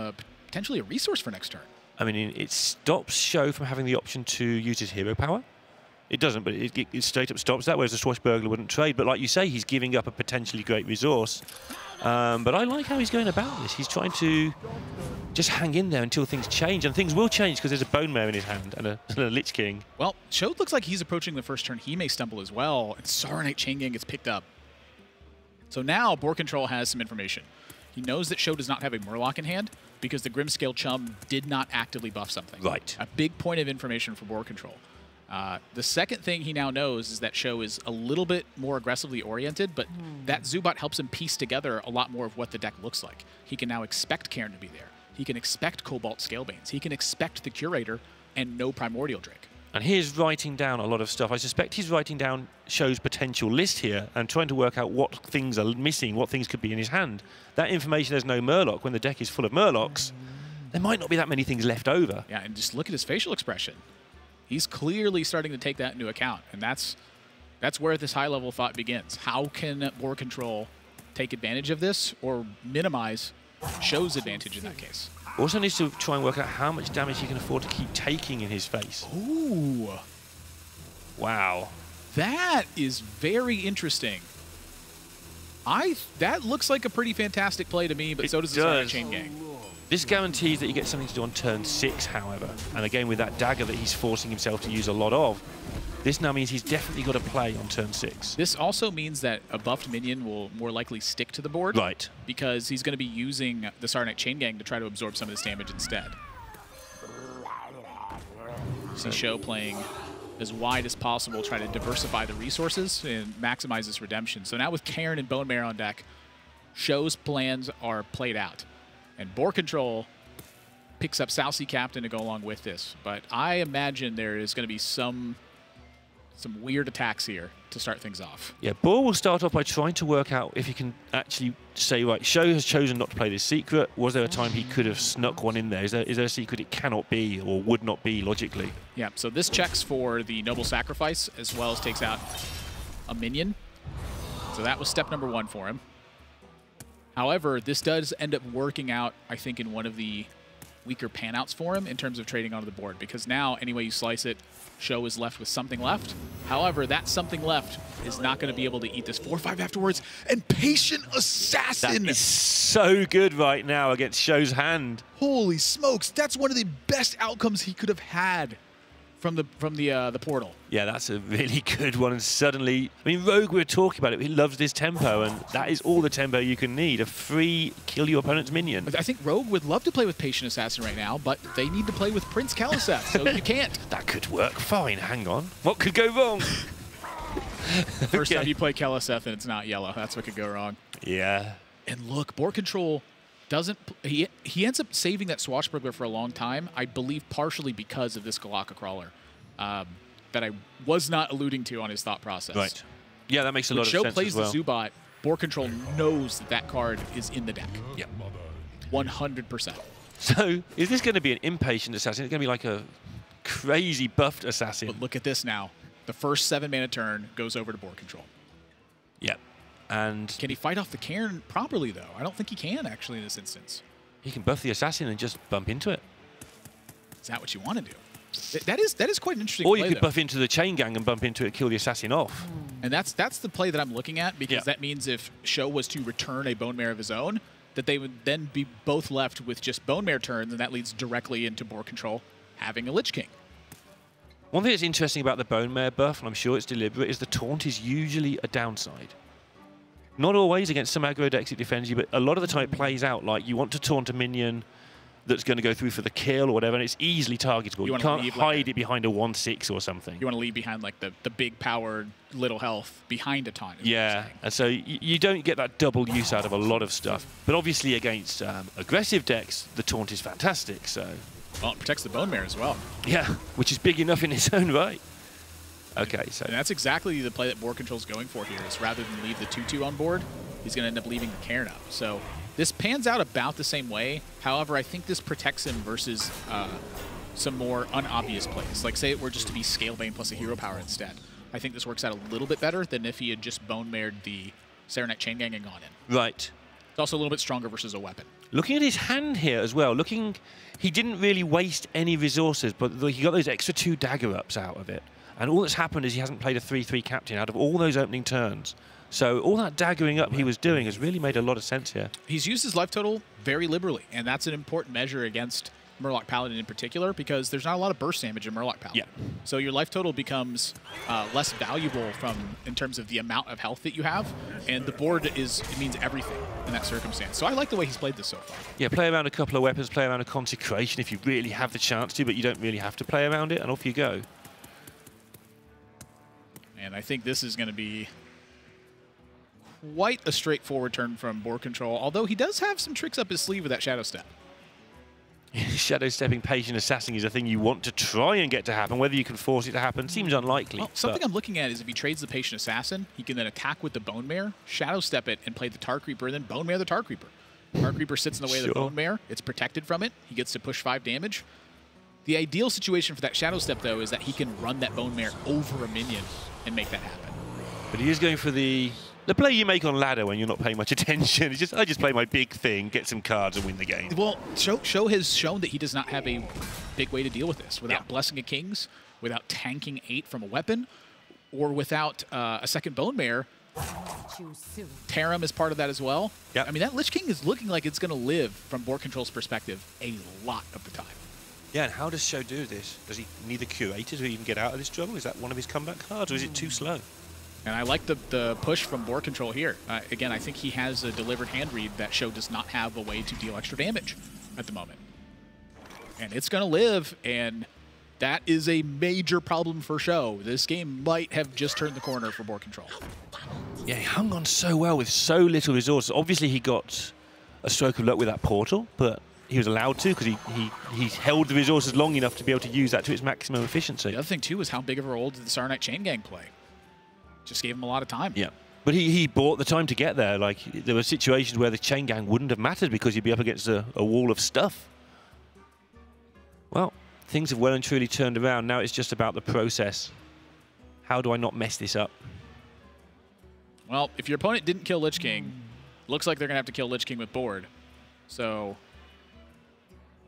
[SPEAKER 2] potentially a resource for next turn.
[SPEAKER 3] I mean, it stops Sjow from having the option to use his hero power. It doesn't, but it straight up stops that, whereas the Swashbuckler wouldn't trade. But like you say, he's giving up a potentially great resource. But I like how he's going about this. He's trying to just hang in there until things change. And things will change, because there's a Bone Mare in his hand and a Lich King.
[SPEAKER 2] Well, Sjow looks like he's approaching the first turn. He may stumble as well. And Sarnite Chain Gang gets picked up. So now Boarcontrol has some information. He knows that Sjow does not have a Murloc in hand, because the Grimscale Chum did not actively buff something.
[SPEAKER 3] Right.
[SPEAKER 2] A big point of information for Boarcontrol. The second thing he now knows is that Sjow is a little bit more aggressively oriented, but that Zubat helps him piece together a lot more of what the deck looks like. He can now expect Cairn to be there. He can expect Cobalt Scalebanes. He can expect the Curator and no Primordial Drake.
[SPEAKER 3] And he is writing down a lot of stuff. I suspect he's writing down Show's potential list here and trying to work out what things are missing, what things could be in his hand. That information, there's no Murloc. When the deck is full of Murlocs, there might not be that many things left over.
[SPEAKER 2] Yeah, and just look at his facial expression. He's clearly starting to take that into account, and that's where this high-level thought begins. How can Boarcontrol take advantage of this or minimize Sjow's advantage in that case?
[SPEAKER 3] Also needs to try and work out how much damage he can afford to keep taking in his face.
[SPEAKER 2] Ooh.
[SPEAKER 3] Wow.
[SPEAKER 2] That is very interesting. That looks like a pretty fantastic play to me, but so does the Sarnak Chain Gang.
[SPEAKER 3] This guarantees that you get something to do on turn 6, however. And again, with that dagger that he's forcing himself to use a lot of, this now means he's definitely got to play on turn 6.
[SPEAKER 2] This also means that a buffed minion will more likely stick to the board.
[SPEAKER 3] Right.
[SPEAKER 2] Because he's going to be using the Sarnak Chain Gang to try to absorb some of this damage instead. See Sjow playing as wide as possible, try to diversify the resources and maximize this redemption. So now with Cairn and Bone Mare on deck, Sjow's plans are played out. And Boarcontrol picks up South Sea Captain to go along with this. But I imagine there is going to be some weird attacks here to start things off.
[SPEAKER 3] Yeah, Boar will start off by trying to work out if he can actually say, right, Sjow has chosen not to play this secret. Was there a time he could have snuck one in there? Is there a secret it cannot be or would not be logically?
[SPEAKER 2] Yeah, so this checks for the Noble Sacrifice as well as takes out a minion. So that was step number 1 for him. However, this does end up working out, I think, in one of the weaker panouts for him in terms of trading onto the board, because now, any way you slice it, Sjow is left with something left. However, that something left is not going to be able to eat this 4/5 afterwards. And Patient Assassin!
[SPEAKER 3] That is so good right now against Sjow's hand.
[SPEAKER 2] Holy smokes, that's one of the best outcomes he could have had from the portal.
[SPEAKER 3] Yeah, that's a really good one. And suddenly, I mean, Rogue, we were talking about it. He loves this tempo, and that is all the tempo you can need. A free kill your opponent's minion.
[SPEAKER 2] I think Rogue would love to play with Patient Assassin right now, but they need to play with Prince Kaliseth, so you can't.
[SPEAKER 3] That could work fine. Hang on. What could go wrong?
[SPEAKER 2] First time you play Kaliseth and it's not yellow. That's what could go wrong.
[SPEAKER 3] Yeah.
[SPEAKER 2] And look, Boarcontrol doesn't. He ends up saving that Swashbuckler for a long time, I believe partially because of this Galaka Crawler that I was not alluding to on his thought process.
[SPEAKER 3] Right. Yeah, that makes a lot of sense.
[SPEAKER 2] Sjow plays
[SPEAKER 3] as well.
[SPEAKER 2] the Zubat, Boarcontrol knows that card is in the deck.
[SPEAKER 3] Yeah.
[SPEAKER 2] 100%.
[SPEAKER 3] So, is this going to be an impatient assassin? It's going to be like a crazy buffed assassin.
[SPEAKER 2] But look at this now. The first 7-mana turn goes over to Boarcontrol.
[SPEAKER 3] Yeah. And
[SPEAKER 2] can he fight off the Cairn properly, though? I don't think he can, actually, in this instance.
[SPEAKER 3] He can buff the assassin and just bump into it.
[SPEAKER 2] Is that what you want to do? That is quite an interesting
[SPEAKER 3] Or
[SPEAKER 2] play,
[SPEAKER 3] you could
[SPEAKER 2] though.
[SPEAKER 3] buff into the chain gang and bump into it, kill the assassin off.
[SPEAKER 2] And that's the play that I'm looking at, because that means if Sjow was to return a Bone Mare of his own, that they would then be both left with just Bone Mare turns, and that leads directly into Boarcontrol having a Lich King.
[SPEAKER 3] One thing that's interesting about the Bone Mare buff, and I'm sure it's deliberate, is the taunt is usually a downside. Not always. Against some aggro decks it defends you, but a lot of the time it plays out like you want to taunt a minion that's going to go through for the kill or whatever, and it's easily targetable. You can't hide it behind a 1/6 or something.
[SPEAKER 2] You want to leave behind like the big powered, little health behind a taunt.
[SPEAKER 3] Yeah, and so you don't get that double use out of a lot of stuff. But obviously against aggressive decks, the taunt is fantastic. So,
[SPEAKER 2] well, it protects the Bone Mare as well.
[SPEAKER 3] Yeah, which is big enough in its own right. Okay, so...
[SPEAKER 2] And that's exactly the play that Boarcontrol's going for here, is rather than leave the 2/2 on board, he's going to end up leaving the Cairn up. So this pans out about the same way. However, I think this protects him versus some more unobvious plays. Like, say it were just to be Scalebane plus a hero power instead. I think this works out a little bit better than if he had just Bone Mared the Sarnak Chain Gang and gone in.
[SPEAKER 3] Right.
[SPEAKER 2] It's also a little bit stronger versus a weapon.
[SPEAKER 3] Looking at his hand here as well, he didn't really waste any resources, but he got those extra 2 dagger ups out of it. And all that's happened is he hasn't played a 3/3 captain out of all those opening turns. So all that daggering up he was doing has really made a lot of sense here.
[SPEAKER 2] He's used his life total very liberally, and that's an important measure against Murloc Paladin in particular, because there's not a lot of burst damage in Murloc Paladin.
[SPEAKER 3] Yeah.
[SPEAKER 2] So your life total becomes less valuable in terms of the amount of health that you have, and the board it means everything in that circumstance. So I like the way he's played this so far.
[SPEAKER 3] Yeah, play around a couple of weapons, play around a consecration if you really have the chance to, but you don't really have to play around it, and off you go.
[SPEAKER 2] And I think this is going to be quite a straightforward turn from Boarcontrol, although he does have some tricks up his sleeve with that Shadow Step.
[SPEAKER 3] Shadow Stepping Patient Assassin is a thing you want to try and get to happen. Whether you can force it to happen seems unlikely.
[SPEAKER 2] Well, something I'm looking at is if he trades the Patient Assassin, he can then attack with the Bone Mare, Shadow Step it, and play the Tar Creeper, and then Bone Mare the Tar Creeper. Tar Creeper sits in the way of the Bone Mare. It's protected from it. He gets to push 5 damage. The ideal situation for that Shadow Step, though, is that he can run that Bone Mare over a minion and make that happen.
[SPEAKER 3] But he is going for the play you make on ladder when you're not paying much attention. It's just, I just play my big thing, get some cards, and win the game.
[SPEAKER 2] Well, Sjow has shown that he does not have a big way to deal with this without Blessing of Kings, without tanking 8 from a weapon, or without a second Bone Mare. Tarim is part of that as well.
[SPEAKER 3] Yep.
[SPEAKER 2] I mean, that Lich King is looking like it's going to live, from Boarcontrol's perspective, a lot of the time.
[SPEAKER 3] Yeah, and how does Sjow do this? Does he need a curator to even get out of this trouble? Is that one of his comeback cards, or is it too slow?
[SPEAKER 2] And I like the push from Boarcontrol here. Again, I think he has a delivered hand read that Sjow does not have a way to deal extra damage at the moment. And it's going to live, and that is a major problem for Sjow. This game might have just turned the corner for Boarcontrol.
[SPEAKER 3] Yeah, he hung on so well with so little resources. Obviously, he got a stroke of luck with that portal, but he was allowed to because he held the resources long enough to be able to use that to its maximum efficiency.
[SPEAKER 2] The other thing, too, is how big of a role did the Sarnite Chain Gang play? Just gave him a lot of time.
[SPEAKER 3] Yeah. But he bought the time to get there. Like, there were situations where the Chain Gang wouldn't have mattered because you'd be up against a wall of stuff. Well, things have well and truly turned around. Now it's just about the process. How do I not mess this up?
[SPEAKER 2] Well, if your opponent didn't kill Lich King, looks like they're going to have to kill Lich King with Board. So,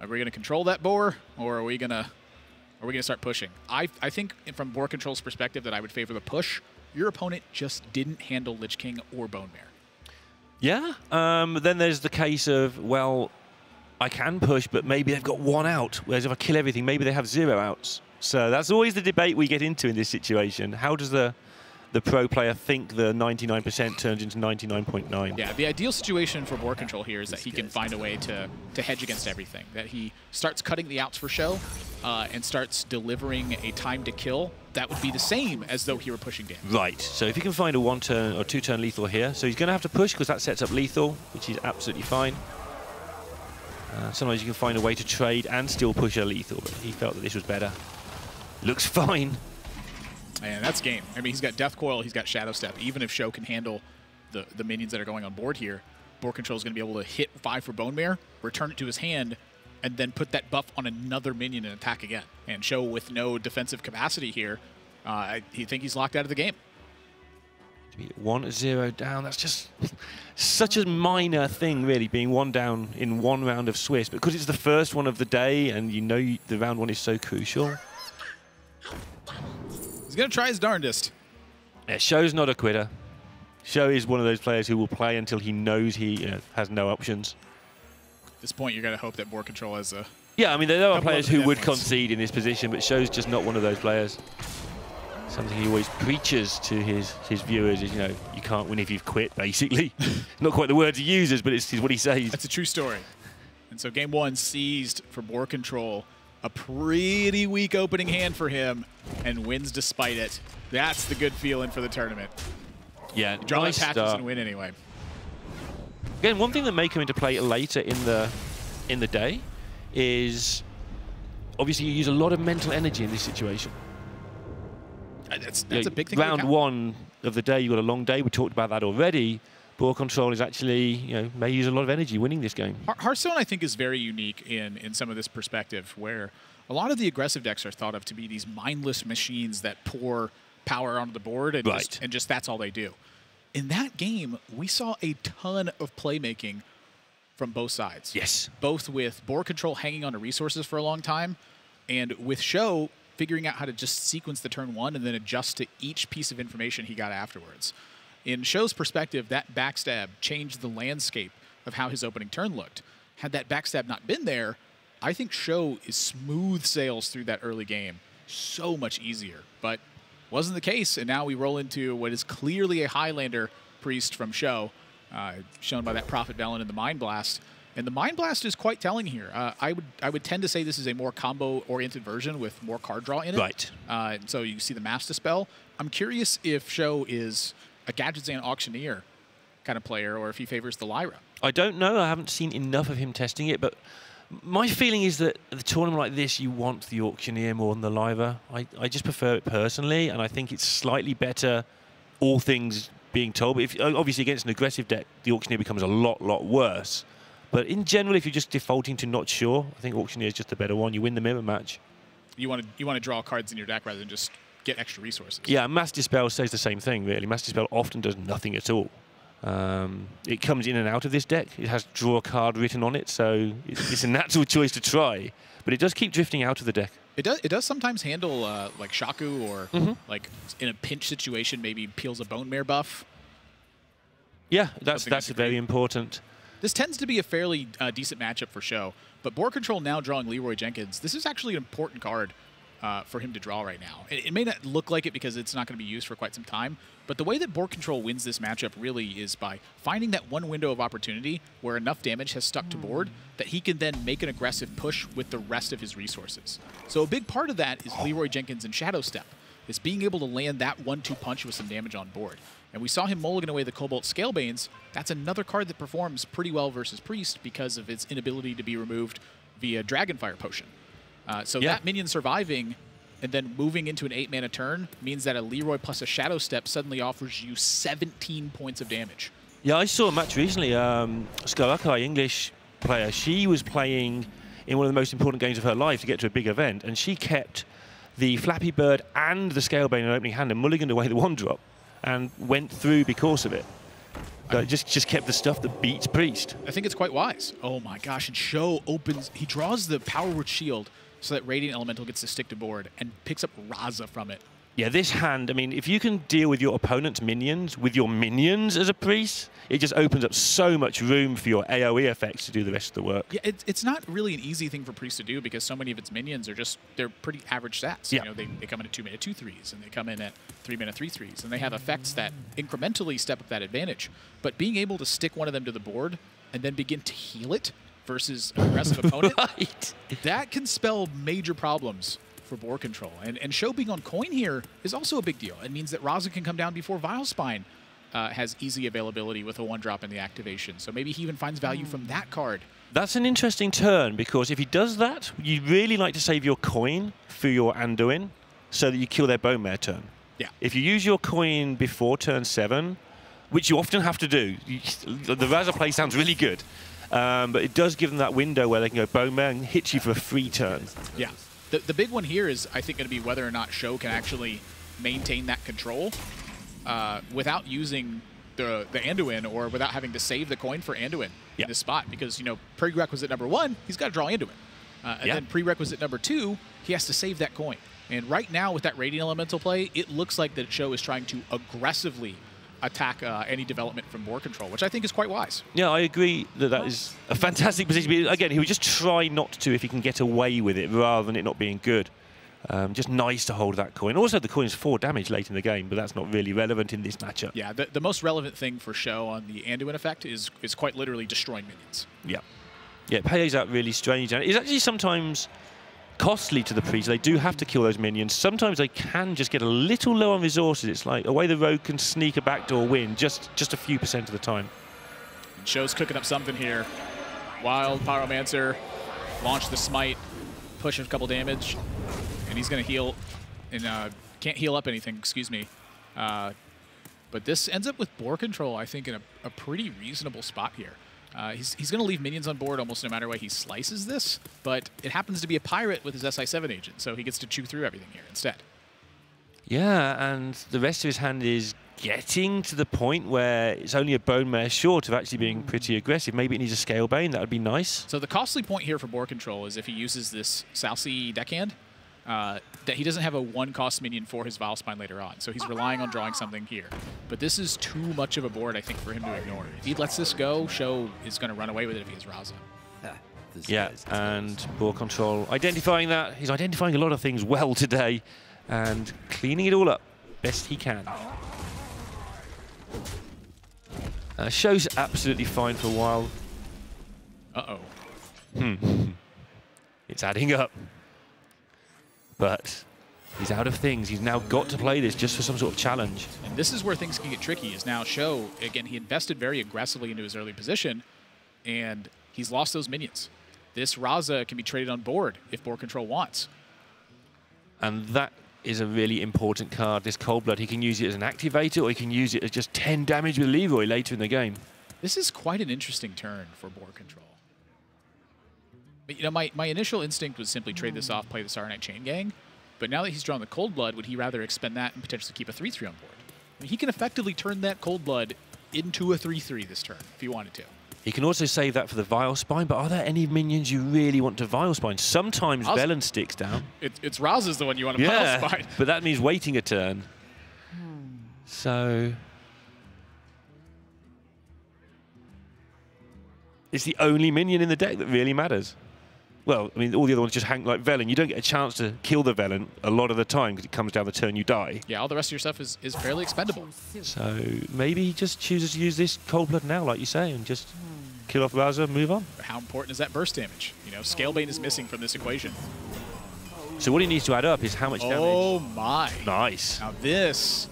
[SPEAKER 2] are we going to control that boar, or are we going to start pushing? I think from Boarcontrol's perspective that I would favor the push. Your opponent just didn't handle Lich King or Bone Mare.
[SPEAKER 3] Yeah. Then there's the case of, well, I can push, but maybe they've got 1 out. Whereas if I kill everything, maybe they have 0 outs. So that's always the debate we get into in this situation. How does the pro player think the 99% turns into 99.9?
[SPEAKER 2] Yeah, the ideal situation for Boarcontrol here is that he can find a way to hedge against everything. That he starts cutting the outs for Sjow and starts delivering a time to kill. That would be the same as though he were pushing damage.
[SPEAKER 3] Right, so if you can find a 1-turn or 2-turn lethal here, so he's going to have to push because that sets up lethal, which is absolutely fine. Sometimes you can find a way to trade and still push a lethal, but he felt that this was better. Looks fine.
[SPEAKER 2] And that's game. I mean, he's got Death Coil, he's got Shadow Step. Even if Sjow can handle the minions that are going on board here, Boarcontrol is going to be able to hit 5 for Bone Mare, return it to his hand, and then put that buff on another minion and attack again. And Sjow, with no defensive capacity here, he think he's locked out of the game.
[SPEAKER 3] 1-0 down, that's just such a minor thing, really, being 1 down in 1 round of Swiss. But because it's the first one of the day, and you know the round 1 is so crucial.
[SPEAKER 2] He's going to try his darndest.
[SPEAKER 3] Yeah, Sjow's not a quitter. Sjow is one of those players who will play until he knows he has no options.
[SPEAKER 2] At this point, you're going to hope that Boarcontrol has a...
[SPEAKER 3] Yeah, I mean, there are players who would concede in this position, but Sjow's just not one of those players. Something he always preaches to his viewers is, you can't win if you've quit, basically. Not quite the words he uses, but it's what he says.
[SPEAKER 2] That's a true story. And so game 1 seized for Boarcontrol. A pretty weak opening hand for him, and wins despite it. That's the good feeling for the tournament.
[SPEAKER 3] Yeah,
[SPEAKER 2] Draw
[SPEAKER 3] nice
[SPEAKER 2] patches
[SPEAKER 3] start.
[SPEAKER 2] and win anyway.
[SPEAKER 3] Again, one thing that may come into play later in the day is obviously you use a lot of mental energy in this situation.
[SPEAKER 2] That's a big thing.
[SPEAKER 3] Round 1 of the day, you've got a long day. We talked about that already. Boarcontrol is actually, may use a lot of energy winning this game.
[SPEAKER 2] Hearthstone, I think, is very unique in some of this perspective, where a lot of the aggressive decks are thought of to be these mindless machines that pour power onto the board and, just that's all they do. In that game, we saw a ton of playmaking from both sides.
[SPEAKER 3] Yes.
[SPEAKER 2] Both with Boarcontrol hanging on to resources for a long time, and with Sjow figuring out how to just sequence the turn 1 and then adjust to each piece of information he got afterwards. In Sjow's perspective, that backstab changed the landscape of how his opening turn looked. Had that backstab not been there, I think Sjow is smooth sails through that early game. So much easier. But wasn't the case, and now we roll into what is clearly a Highlander priest from Sjow, shown by that Prophet Velen in the Mind Blast. And the Mind Blast is quite telling here. I would tend to say this is a more combo-oriented version with more card draw in it.
[SPEAKER 3] Right.
[SPEAKER 2] So you see the Mass Dispel. I'm curious if Sjow is a Gadgets and Auctioneer kind of player, or if he favors the Lyra.
[SPEAKER 3] I don't know. I haven't seen enough of him testing it, but my feeling is that at a tournament like this, you want the Auctioneer more than the Lyra. I just prefer it personally, and I think it's slightly better, all things being told. But if, obviously, against an aggressive deck, the Auctioneer becomes a lot worse. But in general, if you're just defaulting to not sure, I think Auctioneer is just the better one. You win the mirror match.
[SPEAKER 2] You want to draw cards in your deck rather than just get extra resources.
[SPEAKER 3] Yeah, Mass Dispel says the same thing, really. Mass Dispel often does nothing at all. It comes in and out of this deck. It has draw a card written on it, so it's a natural choice to try. But it does keep drifting out of the deck.
[SPEAKER 2] It does sometimes handle like Shaku or like in a pinch situation maybe peels a Bone Mare buff.
[SPEAKER 3] Yeah, that's very important.
[SPEAKER 2] This tends to be a fairly decent matchup for Sjow, but Boarcontrol now drawing Leroy Jenkins. This is actually an important card for him to draw right now. It may not look like it because it's not going to be used for quite some time, but the way that Boarcontrol wins this matchup really is by finding that one window of opportunity where enough damage has stuck to board that he can then make an aggressive push with the rest of his resources. So a big part of that is Leroy Jenkins and Shadow Step, is being able to land that 1-2 punch with some damage on board. And we saw him mulligan away the Cobalt Scalebanes. That's another card that performs pretty well versus Priest because of its inability to be removed via Dragonfire Potion. So that minion surviving and then moving into an 8-mana turn means that a Leroy plus a Shadow Step suddenly offers you 17 points of damage.
[SPEAKER 3] Yeah, I saw a match recently. Skarakai, English player, she was playing in one of the most important games of her life to get to a big event, and she kept the Flappy Bird and the Scalebane in opening hand and mulliganed away the 1-drop and went through because of it. Just kept the stuff that beats Priest.
[SPEAKER 2] I think it's quite wise. Oh my gosh, and Sjow opens, he draws the Power Word Shield so that Radiant Elemental gets to stick to board and picks up Raza from it.
[SPEAKER 3] Yeah, this hand, I mean, if you can deal with your opponent's minions with your minions as a Priest, it just opens up so much room for your AoE effects to do the rest of the work.
[SPEAKER 2] Yeah, it's not really an easy thing for Priest to do because so many of its minions are just, they're pretty average stats.
[SPEAKER 3] Yeah.
[SPEAKER 2] You know, they come in at 2-mana 2/3s, and they come in at 3-mana 3/3s, and they have effects that incrementally step up that advantage. But being able to stick one of them to the board and then begin to heal it versus an aggressive opponent, that can spell major problems for Boarcontrol. And Sjow being on coin here is also a big deal. It means that Raza can come down before Vilespine has easy availability with a 1-drop in the activation. So maybe he even finds value from that card.
[SPEAKER 3] That's an interesting turn, because if he does that, you really like to save your coin for your Anduin so that you kill their Bone Mare turn.
[SPEAKER 2] Yeah.
[SPEAKER 3] If you use your coin before turn 7, which you often have to do, the Raza play sounds really good, but it does give them that window where they can go Bone Mare and hit you for a free turn.
[SPEAKER 2] Yeah. The big one here is, I think, going to be whether or not Sjow can actually maintain that control without using the Anduin or without having to save the coin for Anduin in this spot. Because, you know, prerequisite number 1, he's got to draw Anduin. And then prerequisite number 2, he has to save that coin. And right now, with that Radiant Elemental play, it looks like that Sjow is trying to aggressively attack any development from Boarcontrol, which I think is quite wise.
[SPEAKER 3] Yeah, I agree that that is a fantastic position. But again, he would just try not to if he can get away with it rather than it not being good. Just nice to hold that coin. Also, the coin is 4 damage late in the game, but that's not really relevant in this matchup.
[SPEAKER 2] Yeah, the most relevant thing for Sjow on the Anduin effect is quite literally destroying minions.
[SPEAKER 3] Yeah. Yeah, it plays out really strange. And it's actually sometimes costly to the Priest. They do have to kill those minions. Sometimes they can just get a little low on resources. It's like away the rogue can sneak a backdoor win just a few % of the time.
[SPEAKER 2] And Show's cooking up something here. Wild Pyromancer, launch the smite, push a couple damage, and he's going to heal. And can't heal up anything, excuse me. But this ends up with Boarcontrol, I think, in a pretty reasonable spot here. He's going to leave minions on board almost no matter way he slices this, but it happens to be a pirate with his SI7 agent, so he gets to chew through everything here instead.
[SPEAKER 3] Yeah, and the rest of his hand is getting to the point where it's only a Bone Mare short of actually being pretty aggressive. Maybe it needs a Scalebane, that would be nice.
[SPEAKER 2] So the costly point here for Boarcontrol is if he uses this Salcy deckhand, that he doesn't have a 1-cost minion for his Vilespine later on, so he's relying on drawing something here. But this is too much of a board, I think, for him to ignore. If he lets this go, Sjow is going to run away with it if he has Raza.
[SPEAKER 3] Yeah, and Boarcontrol identifying that. He's identifying a lot of things well today and cleaning it all up best he can. Show's absolutely fine for a while.
[SPEAKER 2] Uh-oh.
[SPEAKER 3] It's adding up. But he's out of things. He's now got to play this just for some sort of challenge.
[SPEAKER 2] And this is where things can get tricky, is now Sjow, again, he invested very aggressively into his early position, and he's lost those minions. This Raza can be traded on board if Boarcontrol wants.
[SPEAKER 3] And that is a really important card, this Cold Blood. He can use it as an activator, or he can use it as just 10 damage with Leroy later in the game.
[SPEAKER 2] This is quite an interesting turn for Boarcontrol. But, you know, my initial instinct was simply trade this off, play the Saturday Night Chain Gang. But now that he's drawn the Cold Blood, would he rather expend that and potentially keep a 3-3 on board? I mean, he can effectively turn that Cold Blood into a 3-3 this turn if he wanted to.
[SPEAKER 3] He can also save that for the Vile Spine, but are there any minions you really want to Vile Spine? Sometimes Velen sticks down.
[SPEAKER 2] It's Raza's the one you want to Vile Spine.
[SPEAKER 3] But that means waiting a turn. So it's the only minion in the deck that really matters. Well, I mean, all the other ones just hang like Velen. You don't get a chance to kill the Velen a lot of the time because it comes down the turn you die.
[SPEAKER 2] Yeah, all the rest of your stuff is fairly expendable.
[SPEAKER 3] So maybe he just chooses to use this Cold Blood now, like you say, and just kill off Raza, move on.
[SPEAKER 2] But how important is that burst damage? You know, Scalebane is missing from this equation.
[SPEAKER 3] So what he needs to add up is how much damage.
[SPEAKER 2] Oh my.
[SPEAKER 3] Nice.
[SPEAKER 2] Now this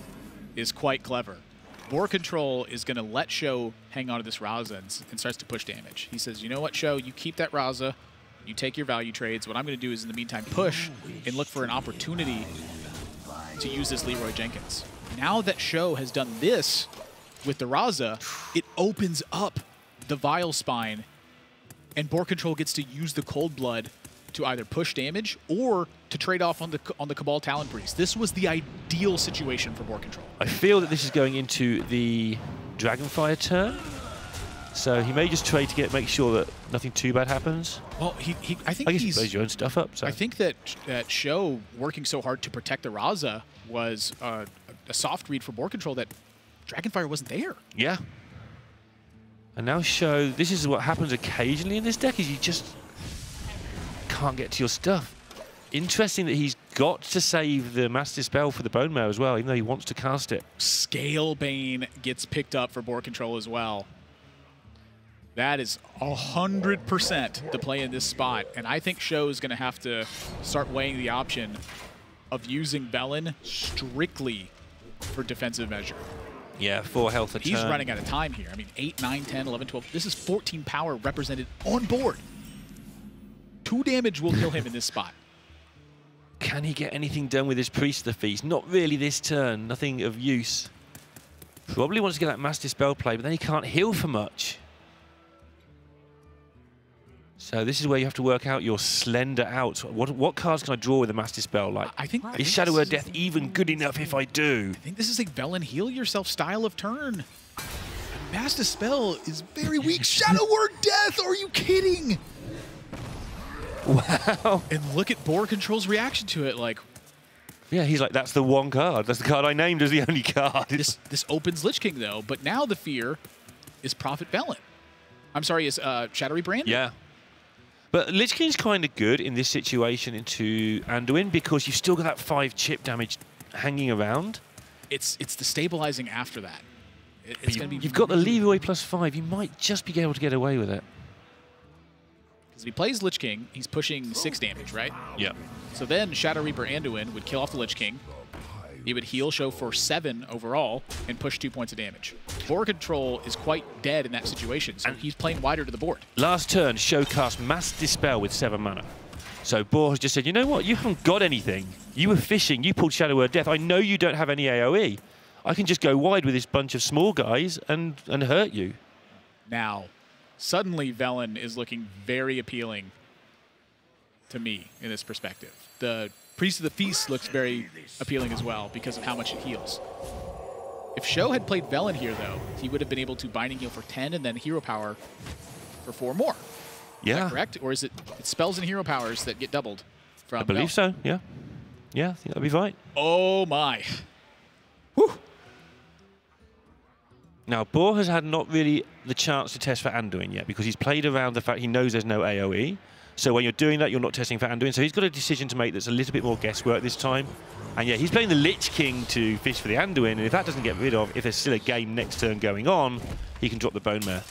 [SPEAKER 2] is quite clever. Boarcontrol is going to let Sjow hang on to this Raza and starts to push damage. He says, you know what, Sjow, you keep that Raza. You take your value trades. What I'm going to do is, in the meantime, push and look for an opportunity to use this Leroy Jenkins. Now that Sjow has done this with the Raza, it opens up the Vile Spine, and Boarcontrol gets to use the Cold Blood to either push damage or to trade off on the Cabal Talon Priest. This was the ideal situation for Boarcontrol.
[SPEAKER 3] I feel that this is going into the Dragonfire turn. So he may just trade to make sure that nothing too bad happens.
[SPEAKER 2] Well, I think
[SPEAKER 3] guess he plays your own stuff up. So.
[SPEAKER 2] I think that Sjow working so hard to protect the Raza was a soft read for Boarcontrol that Dragonfire wasn't there.
[SPEAKER 3] Yeah. And now Sjow, this is what happens occasionally in this deck, is you just can't get to your stuff. Interesting that he's got to save the Master Spell for the Bone Marrow as well, even though he wants to cast it.
[SPEAKER 2] Scalebane gets picked up for Boarcontrol as well. That is 100% the play in this spot. And I think Sjow is going to have to start weighing the option of using Velen strictly for defensive measure.
[SPEAKER 3] Yeah, 4 health a turn.
[SPEAKER 2] He's running out of time here. I mean, 8, 9, 10, 11, 12. This is 14 power represented on board. 2 damage will kill him in this spot.
[SPEAKER 3] Can he get anything done with his Priest of the Feast? Not really this turn. Nothing of use. Probably wants to get that Master Spell play, but then he can't heal for much. So this is where you have to work out your slender outs. What cards can I draw with a Master Spell? Like, is Shadow Word Death even good enough if I do?
[SPEAKER 2] I think this is a Velen heal yourself style of turn. Master Spell is very weak. Shadow Word Death, are you kidding?
[SPEAKER 3] Wow.
[SPEAKER 2] And look at Boarcontrol's reaction to it, like...
[SPEAKER 3] Yeah, he's like, that's the one card. That's the card I named as the only card.
[SPEAKER 2] This opens Lich King, though, but now the fear is Prophet Velen. I'm sorry, is Shadow Reaper Anduin.
[SPEAKER 3] Yeah. But Lich King's kind of good in this situation into Anduin because you've still got that 5 chip damage hanging around.
[SPEAKER 2] It's the stabilizing after that. It's gonna be
[SPEAKER 3] you've got the Leroy +5. You might just be able to get away with it.
[SPEAKER 2] Because if he plays Lich King, he's pushing 6 damage, right?
[SPEAKER 3] Yeah.
[SPEAKER 2] So then Shadow Reaper Anduin would kill off the Lich King. He would heal Sjow for 7 overall and push 2 points of damage. Boarcontrol is quite dead in that situation, so he's playing wider to the board.
[SPEAKER 3] Last turn, Sjow cast Mass Dispel with 7 mana. So Boar has just said, you know what, you haven't got anything. You were fishing, you pulled Shadow Word Death. I know you don't have any AoE. I can just go wide with this bunch of small guys and hurt you.
[SPEAKER 2] Now, suddenly Velen is looking very appealing to me in this perspective. The Priest of the Feast looks very appealing as well because of how much it heals. If Sjow had played Velen here, though, he would have been able to Binding Heal for 10 and then Hero Power for 4 more.
[SPEAKER 3] Yeah.
[SPEAKER 2] Is that correct? Or is it spells and hero powers that get doubled from
[SPEAKER 3] I believe so, yeah. Yeah, I think that'd be right.
[SPEAKER 2] Oh, my. Whew.
[SPEAKER 3] Now, Boar has had not really the chance to test for Anduin yet because he's played around the fact he knows there's no AoE. So when you're doing that, you're not testing for Anduin. So he's got a decision to make that's a little bit more guesswork this time. And yeah, he's playing the Lich King to fish for the Anduin. And if that doesn't get rid of, if there's still a game next turn going on, he can drop the Bone Mare.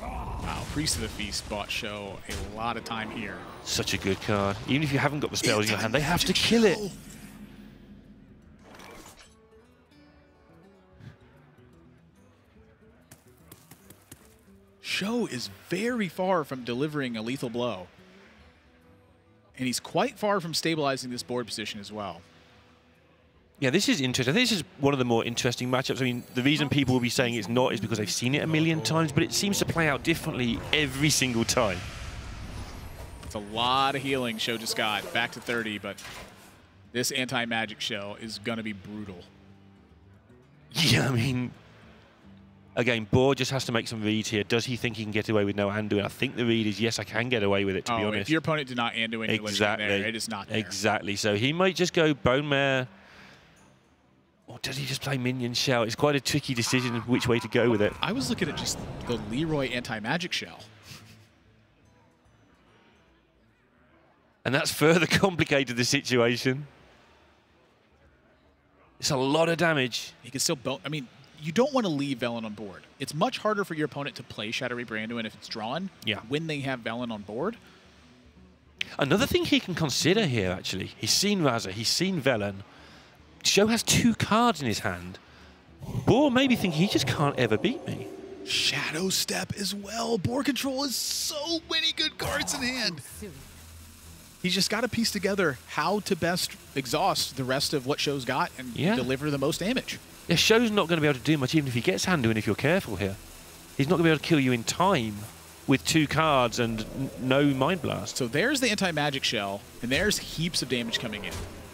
[SPEAKER 2] Wow, Priest of the Feast bought Sjow a lot of time here.
[SPEAKER 3] Such a good card. Even if you haven't got the spells in your hand, they have to kill it.
[SPEAKER 2] Sjow is very far from delivering a lethal blow. And he's quite far from stabilizing this board position as well.
[SPEAKER 3] Yeah, this is interesting. I think this is one of the more interesting matchups. I mean, the reason people will be saying it's not is because they've seen it a million times, but it seems to play out differently every single time.
[SPEAKER 2] It's a lot of healing Sjow just got, back to 30, but this anti-magic shell is going to be brutal.
[SPEAKER 3] Yeah, I mean, again, Boar just has to make some reads here. Does he think he can get away with no Anduin? I think the read is, yes, I can get away with it, to be honest.
[SPEAKER 2] If your opponent did not Anduin,
[SPEAKER 3] exactly.
[SPEAKER 2] there, it is not there.
[SPEAKER 3] Exactly. So he might just go Bone Mare. Or does he just play Minion Shell? It's quite a tricky decision which way to go with it.
[SPEAKER 2] I was looking at just the Leroy anti-magic shell.
[SPEAKER 3] And that's further complicated the situation. It's a lot of damage.
[SPEAKER 2] He can still I mean, you don't want to leave Velen on board. It's much harder for your opponent to play Shadow Reaper Anduin if it's drawn when they have Velen on board.
[SPEAKER 3] Another thing he can consider here, actually, he's seen Raza, he's seen Velen. Sjow has 2 cards in his hand. Boar maybe thinking he just can't ever beat me.
[SPEAKER 2] Shadow Step as well. Boarcontrol has so many good cards in hand. He's just got to piece together how to best exhaust the rest of what Sjow's got and deliver the most damage.
[SPEAKER 3] Yeah, Sjow's not going to be able to do much even if he gets Anduin if you're careful here. He's not going to be able to kill you in time with 2 cards and no Mind Blast.
[SPEAKER 2] So there's the anti-magic shell, and there's heaps of damage coming in.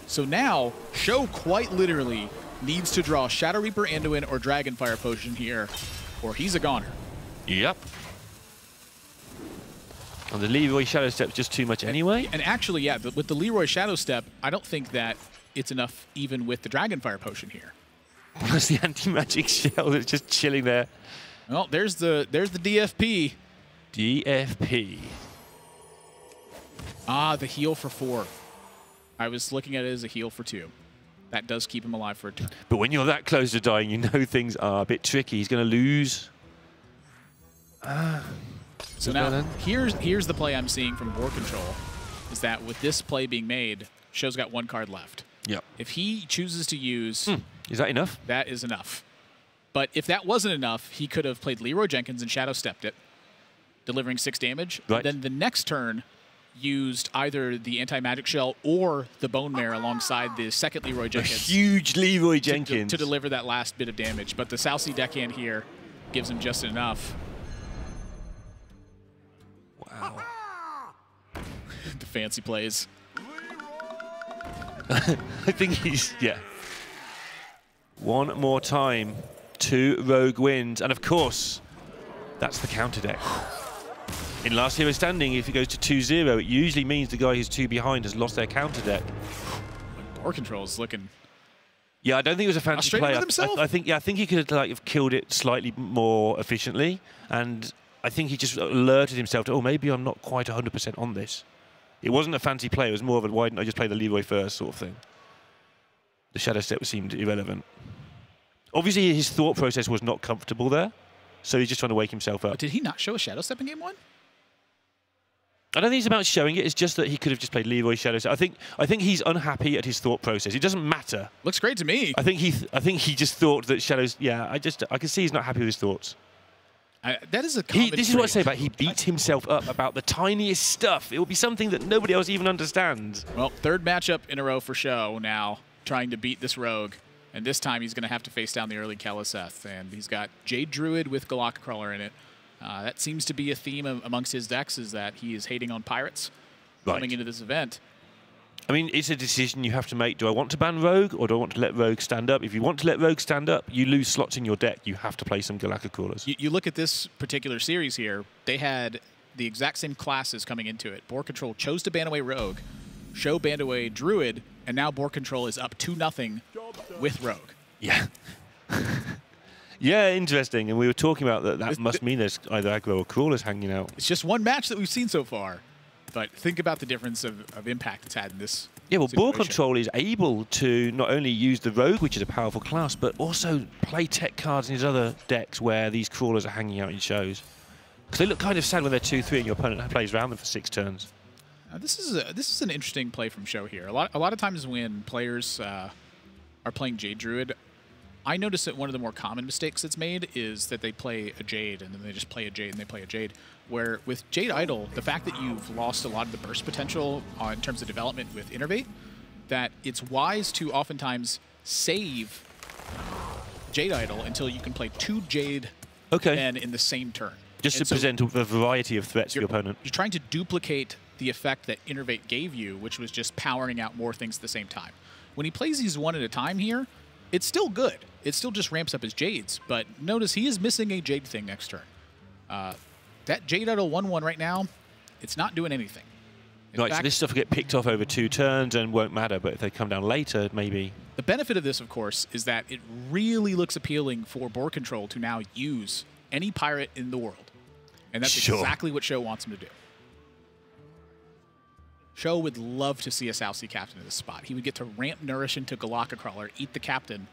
[SPEAKER 2] So now, Sjow quite literally needs to draw Shadow Reaper Anduin or Dragonfire Potion here, or he's a goner.
[SPEAKER 3] Yep. And the Leroy Shadow Step's just too much anyway.
[SPEAKER 2] And actually, yeah, with the Leroy Shadow Step, I don't think that it's enough even with the Dragonfire Potion here.
[SPEAKER 3] Plus the anti-magic shell that's just chilling there.
[SPEAKER 2] Well, there's the DFP.
[SPEAKER 3] DFP.
[SPEAKER 2] Ah, the heal for 4. I was looking at it as a heal for 2. That does keep him alive for a turn.
[SPEAKER 3] But when you're that close to dying, you know things are a bit tricky. He's going to lose.
[SPEAKER 2] So now, here's the play I'm seeing from Boarcontrol, is that with this play being made, Sjow's got 1 card left.
[SPEAKER 3] Yep.
[SPEAKER 2] If he chooses to use...
[SPEAKER 3] Is that enough?
[SPEAKER 2] That is enough. But if that wasn't enough, he could have played Leroy Jenkins and Shadow Stepped it, delivering 6 damage.
[SPEAKER 3] Right.
[SPEAKER 2] Then the next turn, used either the anti-magic shell or the Bone Mare alongside the second Leroy Jenkins.
[SPEAKER 3] A huge Leroy Jenkins.
[SPEAKER 2] To deliver that last bit of damage. But the South Sea deckhand here gives him just enough.
[SPEAKER 3] Wow.
[SPEAKER 2] The fancy plays.
[SPEAKER 3] I think he's, One more time. 2 rogue wins. And of course, that's the counter deck. In Last Hero Standing, if it goes to 2-0, it usually means the guy who's 2 behind has lost their counter deck.
[SPEAKER 2] Boarcontrol is looking...
[SPEAKER 3] Yeah, I don't think it was a fancy play. I think he could have killed it slightly more efficiently. And I think he just alerted himself to, oh, maybe I'm not quite 100% on this. It wasn't a fancy play. It was more of a, why didn't I just play the Leroy first sort of thing. The Shadow Step seemed irrelevant. Obviously, his thought process was not comfortable there. So he's just trying to wake himself up.
[SPEAKER 2] But did he not show a Shadow Step in game 1?
[SPEAKER 3] I don't think it's about showing it. It's just that he could have just played Leroy Shadow Step. I think he's unhappy at his thought process. It doesn't matter.
[SPEAKER 2] Looks great to me.
[SPEAKER 3] I think he just thought that Shadows... Yeah, I can see he's not happy with his thoughts.
[SPEAKER 2] That is a common
[SPEAKER 3] This is what I say about he beats himself up about the tiniest stuff. It will be something that nobody else even understands.
[SPEAKER 2] Well, 3rd matchup in a row for Sjow now, trying to beat this rogue. And this time he's going to have to face down the early Keleseth. And he's got Jade Druid with Galactic Crawler in it. That seems to be a theme amongst his decks, is that he is hating on pirates coming into this event.
[SPEAKER 3] I mean, it's a decision you have to make. Do I want to ban Rogue, or do I want to let Rogue stand up? If you want to let Rogue stand up, you lose slots in your deck. You have to play some Galactic Crawlers.
[SPEAKER 2] You look at this particular series here, they had the exact same classes coming into it. Boarcontrol chose to ban away Rogue, Sjow banned away Druid, and now Boarcontrol is up 2-0 with Rogue.
[SPEAKER 3] Yeah. Yeah, interesting. And we were talking about that must mean there's either aggro or crawlers hanging out.
[SPEAKER 2] It's just one match that we've seen so far. But think about the difference of impact it's had in this.
[SPEAKER 3] Yeah, well, Boarcontrol is able to not only use the Rogue, which is a powerful class, but also play tech cards in his other decks where these crawlers are hanging out in shows. Because they look kind of sad when they're 2-3 and your opponent plays around them for 6 turns.
[SPEAKER 2] This is an interesting play from Sjow here. A lot of times when players are playing Jade Druid, I notice that one of the more common mistakes that's made is that they play a Jade and then they just play a Jade and they play a Jade. Where with Jade Idol, the fact that you've lost a lot of the burst potential in terms of development with Innervate, that it's wise to oftentimes save Jade Idol until you can play 2 Jade men in the same turn.
[SPEAKER 3] Just to present a variety of threats for your opponent.
[SPEAKER 2] You're trying to duplicate the effect that Innervate gave you, which was just powering out more things at the same time. When he plays these one at a time here, it's still good. It still just ramps up his Jades, but notice he is missing a Jade thing next turn. That Jade Idol 1/1 right now, it's not doing anything.
[SPEAKER 3] Right, so this stuff will get picked off over 2 turns and won't matter, but if they come down later, maybe...
[SPEAKER 2] The benefit of this, of course, is that it really looks appealing for Boarcontrol to now use any pirate in the world. And that's exactly what Sjow wants him to do. Sjow would love to see a South Sea captain in this spot. He would get to ramp Nourish into Galactic Crawler, eat the captain,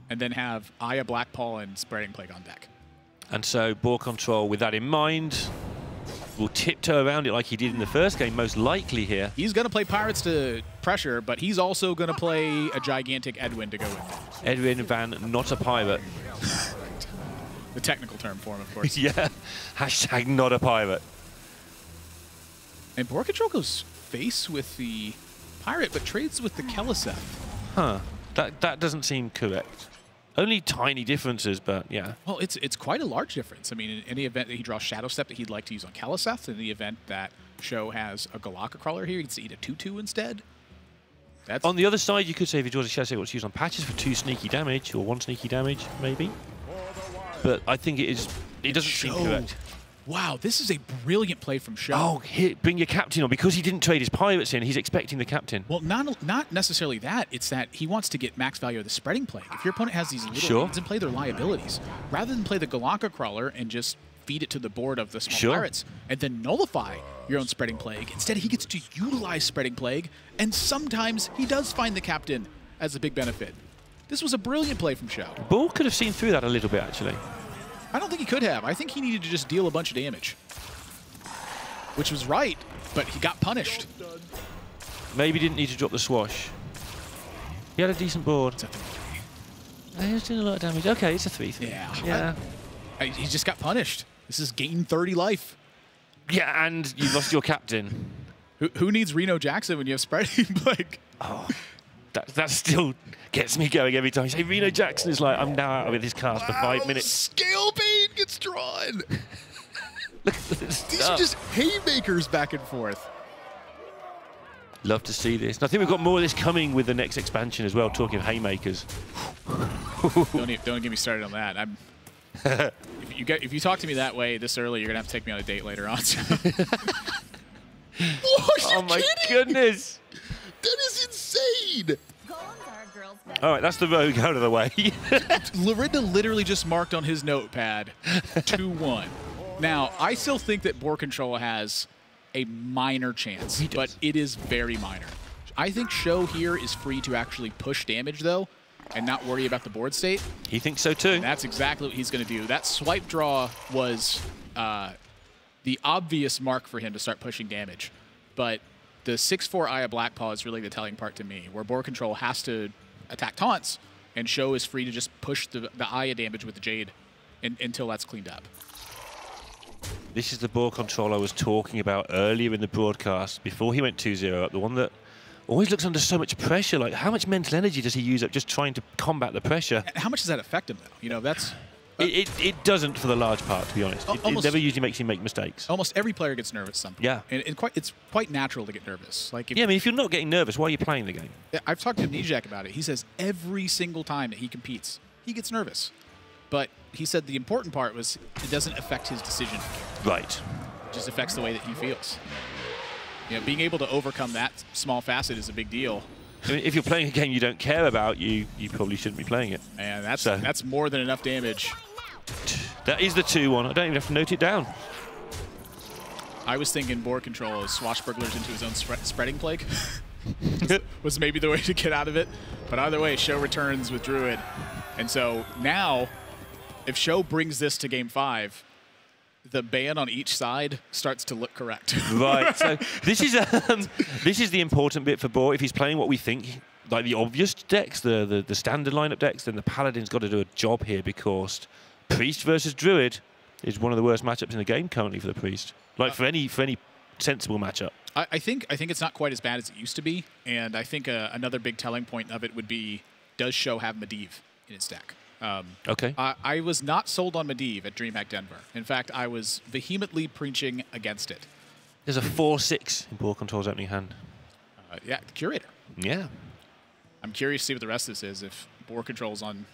[SPEAKER 2] and then have Aya Blackpaw and Spreading Plague on deck.
[SPEAKER 3] And so Boarcontrol, with that in mind, will tiptoe around it like he did in the first game, most likely here.
[SPEAKER 2] He's going to play Pirates to pressure, but he's also going to play a gigantic Edwin to go with it.
[SPEAKER 3] Edwin Van Not a Pirate.
[SPEAKER 2] The technical term for him, of course.
[SPEAKER 3] Yeah. Hashtag not a pirate.
[SPEAKER 2] And Boarcontrol goes face with the pirate, but trades with the Keleseth.
[SPEAKER 3] Huh. That doesn't seem correct. Only tiny differences, but yeah.
[SPEAKER 2] Well, it's quite a large difference. I mean, in any event that he draws Shadow Step that he'd like to use on Keleseth, in the event that Sjow has a Galactic Crawler here, he gets to eat a 2/2 instead. That's
[SPEAKER 3] on the other side, you could say if he draws a Shadow Step, what's used on patches for 2 sneaky damage, or 1 sneaky damage, maybe. But I think it doesn't seem correct.
[SPEAKER 2] Wow, this is a brilliant play from Sjow.
[SPEAKER 3] Oh, bring your captain on. Because he didn't trade his pirates in, he's expecting the captain.
[SPEAKER 2] Well, not necessarily that. It's that he wants to get max value of the Spreading Plague. If your opponent has these little things and play their liabilities, rather than play the Galactic Crawler and just feed it to the board of the small pirates and then nullify your own Spreading Plague, instead he gets to utilize Spreading Plague, and sometimes he does find the captain as a big benefit. This was a brilliant play from Sjow.
[SPEAKER 3] Bull could have seen through that a little bit, actually.
[SPEAKER 2] I don't think he could have. I think he needed to just deal a bunch of damage. Which was right, but he got punished.
[SPEAKER 3] Maybe didn't need to drop the swash. He had a decent board.
[SPEAKER 2] It's a 3/3.
[SPEAKER 3] He was doing a lot of damage. Okay, it's a 3/3.
[SPEAKER 2] Yeah. He just got punished. This is gain 30 life.
[SPEAKER 3] Yeah, and you lost your captain.
[SPEAKER 2] Who needs Reno Jackson when you have Spreading Plague?
[SPEAKER 3] Oh, that still gets me going every time. You say Reno Jackson is like, I'm now out with his cast for 5 minutes.
[SPEAKER 2] Scale Bane gets drawn.
[SPEAKER 3] Look at this
[SPEAKER 2] These are just haymakers back and forth.
[SPEAKER 3] Love to see this. And I think we've got more of this coming with the next expansion as well, talking of haymakers.
[SPEAKER 2] Don't get me started on that. If you talk to me that way this early, you're going to have to take me on a date later on.
[SPEAKER 3] Oh my goodness.
[SPEAKER 2] That is insane!
[SPEAKER 3] All right, that's the rogue out of the way.
[SPEAKER 2] Lorinda literally just marked on his notepad 2-1. Now, I still think that Boarcontrol has a minor chance, but it is very minor. I think Sjow here is free to actually push damage, though, and not worry about the board state.
[SPEAKER 3] He thinks so, too.
[SPEAKER 2] And that's exactly what he's going to do. That swipe draw was the obvious mark for him to start pushing damage, but the 6/4 Aya Blackpaw is really the telling part to me, where Boarcontrol has to attack taunts, and Sjow is free to just push the Aya damage with the Jade until that's cleaned up.
[SPEAKER 3] This is the Boarcontrol I was talking about earlier in the broadcast, before he went 2-0 up, the one that always looks under so much pressure. Like, how much mental energy does he use up just trying to combat the pressure?
[SPEAKER 2] And how much does that affect him, though? You know, that's...
[SPEAKER 3] It doesn't for the large part, to be honest. It never usually makes him make mistakes.
[SPEAKER 2] Almost every player gets nervous at some point.
[SPEAKER 3] Yeah.
[SPEAKER 2] And it's quite natural to get nervous. Like,
[SPEAKER 3] I mean, if you're not getting nervous, why are you playing the game?
[SPEAKER 2] I've talked to DreamHack about it. He says every single time that he competes, he gets nervous. But he said the important part was it doesn't affect his decision.
[SPEAKER 3] Right.
[SPEAKER 2] It just affects the way that he feels. You know, being able to overcome that small facet is a big deal.
[SPEAKER 3] I mean, if you're playing a game you don't care about, you probably shouldn't be playing it.
[SPEAKER 2] And that's more than enough damage.
[SPEAKER 3] That is the 2-1. I don't even have to note it down.
[SPEAKER 2] I was thinking Boarcontrol swashbucklers into his own Spreading Plague was maybe the way to get out of it. But either way, Sjow returns with Druid. And so now, if Sjow brings this to Game 5, the ban on each side starts to look correct.
[SPEAKER 3] Right. So this is the important bit for Boar. If he's playing what we think, like the obvious decks, the standard lineup decks, then the Paladin's got to do a job here, because Priest versus Druid is one of the worst matchups in the game currently for the Priest. Like for any sensible matchup.
[SPEAKER 2] I think it's not quite as bad as it used to be, and I think another big telling point of it would be does Sjow have Medivh in his deck?
[SPEAKER 3] Okay.
[SPEAKER 2] I was not sold on Medivh at DreamHack Denver. In fact, I was vehemently preaching against it.
[SPEAKER 3] There's a 4/6 in Boarcontrol's opening hand.
[SPEAKER 2] Yeah, Curator.
[SPEAKER 3] Yeah.
[SPEAKER 2] I'm curious to see what the rest of this is, if Boarcontrol's on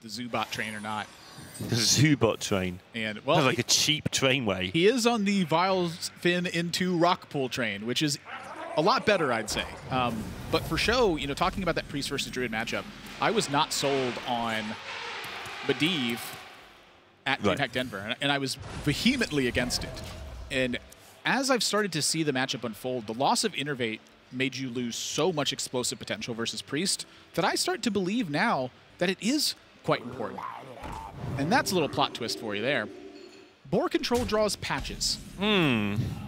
[SPEAKER 2] the Zubot train or not.
[SPEAKER 3] The Zubot train.
[SPEAKER 2] And well,
[SPEAKER 3] that's like a cheap trainway.
[SPEAKER 2] He is on the Viles Fin into Rockpool train, which is a lot better, I'd say. But for Sjow, you know, talking about that Priest versus Druid matchup, I was not sold on Medivh at DreamHack Denver, and I was vehemently against it. And as I've started to see the matchup unfold, the loss of Innervate made you lose so much explosive potential versus Priest that I start to believe now that it is quite important. And that's a little plot twist for you there. Boarcontrol draws patches.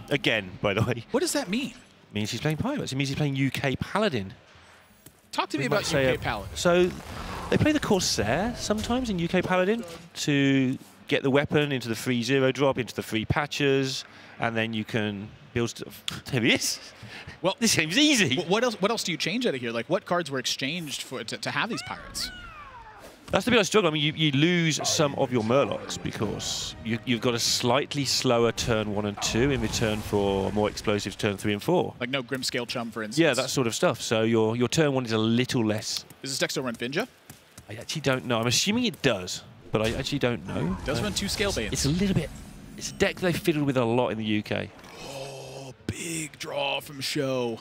[SPEAKER 3] Again, by the way.
[SPEAKER 2] What does that mean?
[SPEAKER 3] It means he's playing Pirates. It means he's playing UK Paladin.
[SPEAKER 2] Talk to me about UK Paladin.
[SPEAKER 3] So they play the Corsair sometimes in UK Paladin to get the weapon into the free 0 drop, into the free patches, and then you can build stuff. There he is. Well, this seems easy.
[SPEAKER 2] What else do you change out of here? Like, what cards were exchanged for to have these pirates?
[SPEAKER 3] That's the bit I struggle. I mean, you lose some of your Murlocs because you've got a slightly slower turn 1 and 2 in return for more explosives turn 3 and 4.
[SPEAKER 2] Like no Grimscale Chum, for instance.
[SPEAKER 3] Yeah, that sort of stuff. So your turn 1 is a little less.
[SPEAKER 2] Does this deck still run Finja?
[SPEAKER 3] I actually don't know. I'm assuming it does, but I actually don't know.
[SPEAKER 2] It does run 2 Scalebanes.
[SPEAKER 3] It's a little bit. It's a deck they fiddled with a lot in the UK.
[SPEAKER 2] Oh, big draw from Sjow.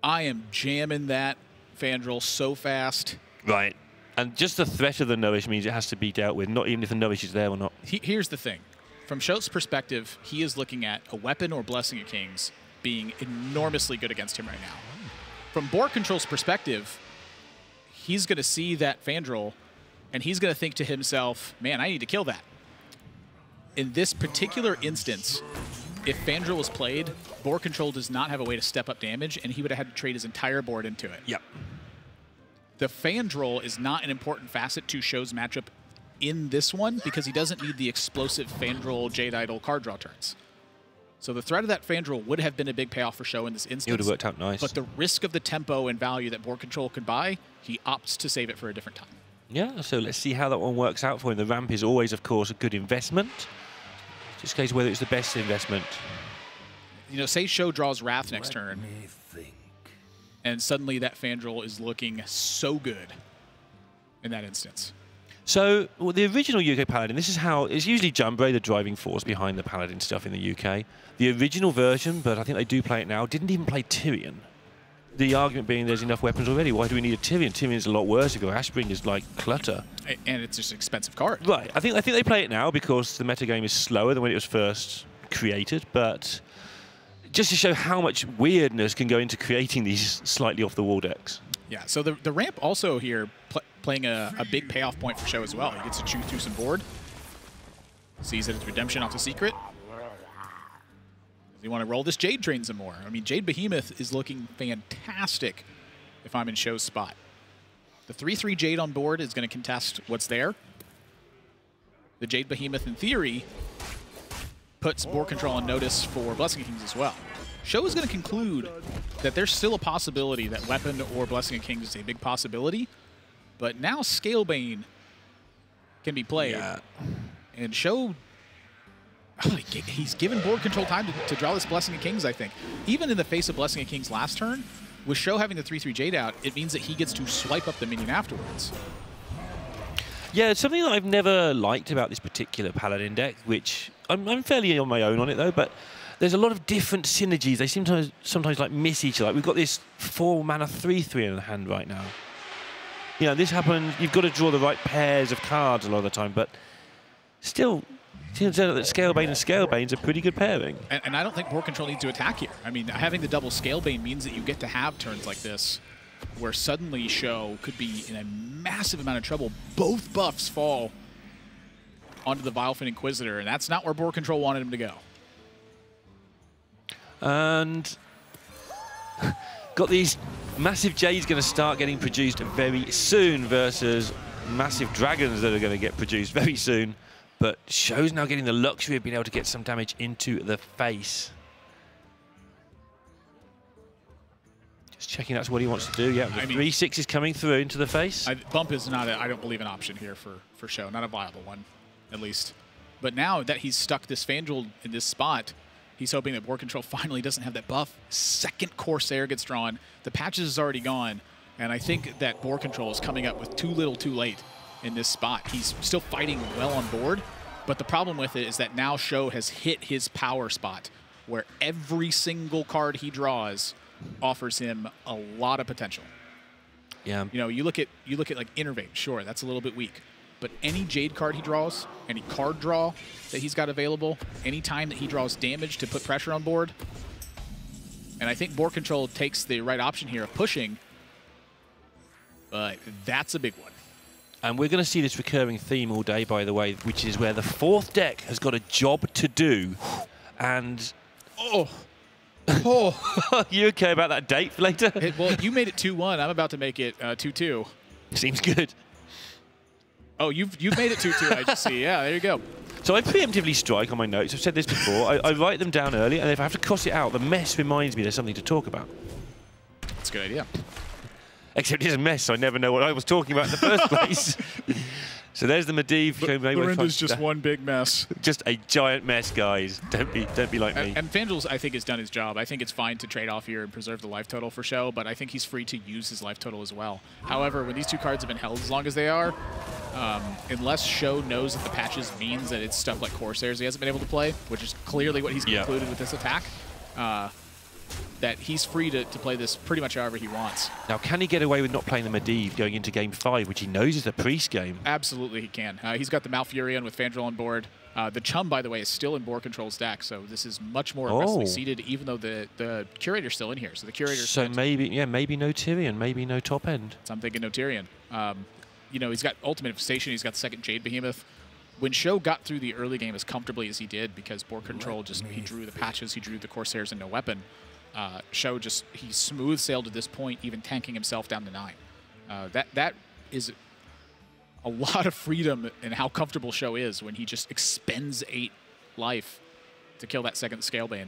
[SPEAKER 2] I am jamming that Fandral so fast.
[SPEAKER 3] Right. And just the threat of the Nourish means it has to be dealt with, not even if the Nourish is there or not.
[SPEAKER 2] Here's the thing. From Show's perspective, he is looking at a weapon or Blessing of Kings being enormously good against him right now. From Boarcontrol's perspective, he's going to see that Fandral, and he's going to think to himself, man, I need to kill that. In this particular instance, if Fandral was played, Boarcontrol does not have a way to step up damage, and he would have had to trade his entire board into it.
[SPEAKER 3] Yep.
[SPEAKER 2] The Fandral is not an important facet to Show's matchup in this one because he doesn't need the explosive Fandral Jade Idol card draw turns. So the threat of that Fandral would have been a big payoff for Sjow in this instance.
[SPEAKER 3] It would have worked out nice.
[SPEAKER 2] But the risk of the tempo and value that Boarcontrol could buy, he opts to save it for a different time.
[SPEAKER 3] Yeah, so let's see how that one works out for him. The ramp is always, of course, a good investment. Just in case whether it's the best investment.
[SPEAKER 2] You know, say Sjow draws Wrath next turn. And suddenly that Fandral is looking so good in that instance.
[SPEAKER 3] So, well, the original UK Paladin, this is how, it's usually Jumbray, the driving force behind the Paladin stuff in the UK. The original version, but I think they do play it now, didn't even play Tyrion. The argument being there's enough weapons already, why do we need a Tyrion? Tyrion's a lot worse if your Ashbring is like clutter.
[SPEAKER 2] And it's just an expensive card.
[SPEAKER 3] Right, I think they play it now because the metagame is slower than when it was first created, but just to show how much weirdness can go into creating these slightly off-the-wall decks.
[SPEAKER 2] Yeah, so the ramp also here playing a big payoff point for Sjow as well. He gets to chew through some board, sees that it's Redemption off the Secret. Does he want to roll this Jade train some more? I mean, Jade Behemoth is looking fantastic if I'm in Show's spot. The 3/3 Jade on board is going to contest what's there. The Jade Behemoth, in theory, puts Boarcontrol on notice for Blessing of Kings as well. Sjow is going to conclude that there's still a possibility that Weapon or Blessing of Kings is a big possibility, but now Scalebane can be played. Yeah. And Sjow, he's given Boarcontrol time to draw this Blessing of Kings, I think. Even in the face of Blessing of Kings last turn, with Sjow having the 3/3 Jade out, it means that he gets to swipe up the minion afterwards.
[SPEAKER 3] Yeah, it's something that I've never liked about this particular Paladin deck, which I'm fairly on my own on it though, but there's a lot of different synergies. They seem to sometimes like miss each other. Like we've got this 4-mana 3/3 in the hand right now. You know, this happens, you've got to draw the right pairs of cards a lot of the time, but still, it seems that Scalebane and Scalebane's a pretty good pairing.
[SPEAKER 2] And I don't think Boarcontrol needs to attack here. I mean, having the double Scalebane means that you get to have turns like this where suddenly Sjow could be in a massive amount of trouble. Both buffs fall onto the Vilefin Inquisitor, and that's not where Boarcontrol wanted him to go.
[SPEAKER 3] And got these massive Jades going to start getting produced very soon versus massive Dragons that are going to get produced very soon. But Shjow's now getting the luxury of being able to get some damage into the face. Just checking that's what he wants to do. Yeah, the 3-6 is coming through into the face.
[SPEAKER 2] Bump is not, I don't believe, an option here for Sjow. Not a viable one, at least. But now that he's stuck this Fandral in this spot, he's hoping that Boarcontrol finally doesn't have that buff. Second Corsair gets drawn. The patches is already gone. And I think that Boarcontrol is coming up with too little too late in this spot. He's still fighting well on board. But the problem with it is that now Sjow has hit his power spot, where every single card he draws offers him a lot of potential.
[SPEAKER 3] Yeah.
[SPEAKER 2] You know, you look at like Innervate, sure, that's a little bit weak. But any Jade card he draws, any card draw that he's got available, any time that he draws damage to put pressure on board, and I think Boarcontrol takes the right option here of pushing, but that's a big one.
[SPEAKER 3] And we're going to see this recurring theme all day, by the way, which is where the 4th deck has got a job to do. And... Oh! You okay about that date for later?
[SPEAKER 2] Well, you made it 2-1. I'm about to make it 2-2.
[SPEAKER 3] Seems good.
[SPEAKER 2] Oh, you've made it 2-2, I just see. Yeah, there you go.
[SPEAKER 3] So I preemptively strike on my notes. I've said this before. I write them down early, and if I have to cross it out, the mess reminds me there's something to talk about.
[SPEAKER 2] That's a good idea.
[SPEAKER 3] Except it's a mess, so I never know what I was talking about in the first place. So there's the Medivh.
[SPEAKER 2] Lorenda's just one big mess.
[SPEAKER 3] Just a giant mess, guys. Don't be like me.
[SPEAKER 2] And Fandral, I think, has done his job. I think it's fine to trade off here and preserve the life total for Sjow, but I think he's free to use his life total as well. However, when these two cards have been held as long as they are, unless Sjow knows that the patches means that it's stuff like Corsairs he hasn't been able to play, which is clearly what he's concluded with this attack, that he's free to play this pretty much however he wants.
[SPEAKER 3] Now, can he get away with not playing the Medivh going into Game 5, which he knows is a Priest game?
[SPEAKER 2] Absolutely he can. He's got the Malfurion with Fandral on board. The Chum, by the way, is still in Boarcontrol's deck, so this is much more aggressively seeded, even though the Curator's still in here. So the Curator's...
[SPEAKER 3] So maybe no Tyrion, maybe no top end.
[SPEAKER 2] So I'm thinking no Tyrion. You know, he's got Ultimate Infestation, he's got the second Jade Behemoth. When Sjow got through the early game as comfortably as he did, because Boarcontrol he drew the patches, he drew the Corsairs and no weapon, Sjow he smooth sailed to this point, even tanking himself down to 9. That is a lot of freedom in how comfortable Sjow is when he just expends 8 life to kill that second Scalebane.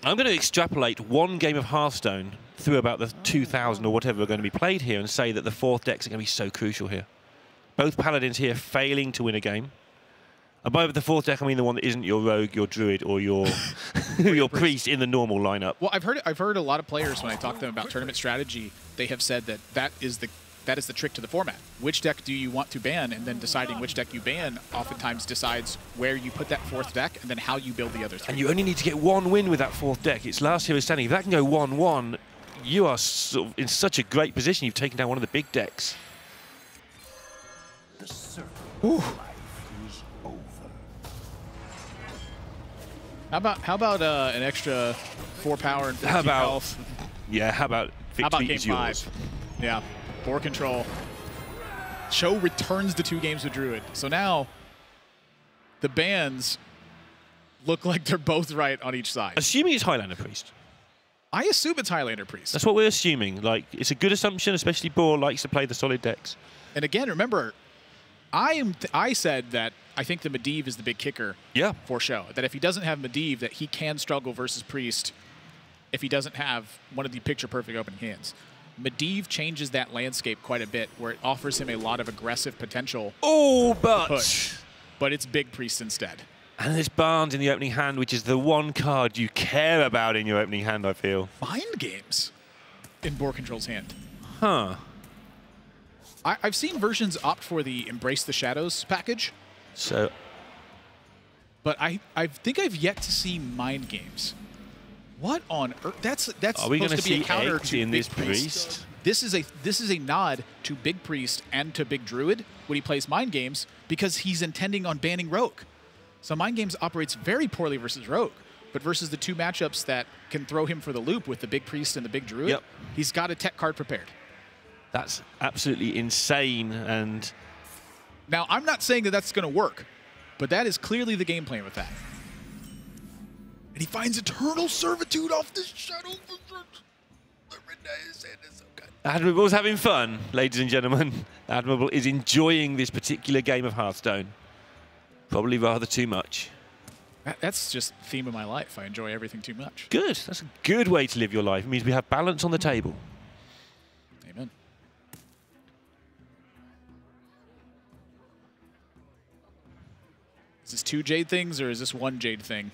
[SPEAKER 3] I'm going to extrapolate one game of Hearthstone through about the 2,000 or whatever are going to be played here and say that the 4th decks are going to be so crucial here. Both Paladins here failing to win a game. And by the 4th deck, I mean the one that isn't your Rogue, your Druid, or your your Priest in the normal lineup.
[SPEAKER 2] Well, I've heard a lot of players, when I talk to them about tournament strategy, they have said that is the trick to the format. Which deck do you want to ban, and then deciding which deck you ban oftentimes decides where you put that 4th deck and then how you build the other 3.
[SPEAKER 3] And you only need to get 1 win with that 4th deck. It's last hero standing. If that can go 1-1, you are sort of in such a great position. You've taken down one of the big decks.
[SPEAKER 4] The circle of life is over.
[SPEAKER 2] How about an extra 4 power and 50 health?
[SPEAKER 3] Yeah, how about
[SPEAKER 2] Game 5? Yeah, Boarcontrol. Sjow returns the 2 games with Druid. So now the bans look like they're both right on each side.
[SPEAKER 3] Assuming it's Highlander Priest.
[SPEAKER 2] I assume it's Highlander Priest.
[SPEAKER 3] That's what we're assuming. Like, it's a good assumption, especially Boar likes to play the solid decks.
[SPEAKER 2] And again, remember, I said that I think the Medivh is the big kicker for Sjow. That if he doesn't have Medivh, that he can struggle versus Priest if he doesn't have one of the picture-perfect opening hands. Medivh changes that landscape quite a bit, where it offers him a lot of aggressive potential.
[SPEAKER 3] Oh,
[SPEAKER 2] but it's Big Priest instead.
[SPEAKER 3] And there's Barnes in the opening hand, which is the one card you care about in your opening hand, I feel.
[SPEAKER 2] Mind Games in Boarcontrol's hand.
[SPEAKER 3] Huh.
[SPEAKER 2] I've seen versions opt for the Embrace the Shadows package.
[SPEAKER 3] So,
[SPEAKER 2] but I think I've yet to see Mind Games. What on earth? That's
[SPEAKER 3] are we
[SPEAKER 2] supposed to be a counter
[SPEAKER 3] eggs
[SPEAKER 2] to
[SPEAKER 3] in
[SPEAKER 2] Big
[SPEAKER 3] this Priest?
[SPEAKER 2] This is a nod to Big Priest and to Big Druid when he plays Mind Games, because he's intending on banning Rogue. So Mind Games operates very poorly versus Rogue, but versus the 2 matchups that can throw him for the loop with the Big Priest and the Big Druid, he's got a tech card prepared.
[SPEAKER 3] That's absolutely insane. And
[SPEAKER 2] now, I'm not saying that that's going to work, but that is clearly the game plan with that. And he finds Eternal Servitude off the Shadow.
[SPEAKER 3] Admirable's having fun, ladies and gentlemen. Admirable is enjoying this particular game of Hearthstone. Probably rather too much.
[SPEAKER 2] That's just the theme of my life. I enjoy everything too much.
[SPEAKER 3] Good. That's a good way to live your life. It means we have balance on the table.
[SPEAKER 2] Is this 2 Jade things or is this 1 Jade thing?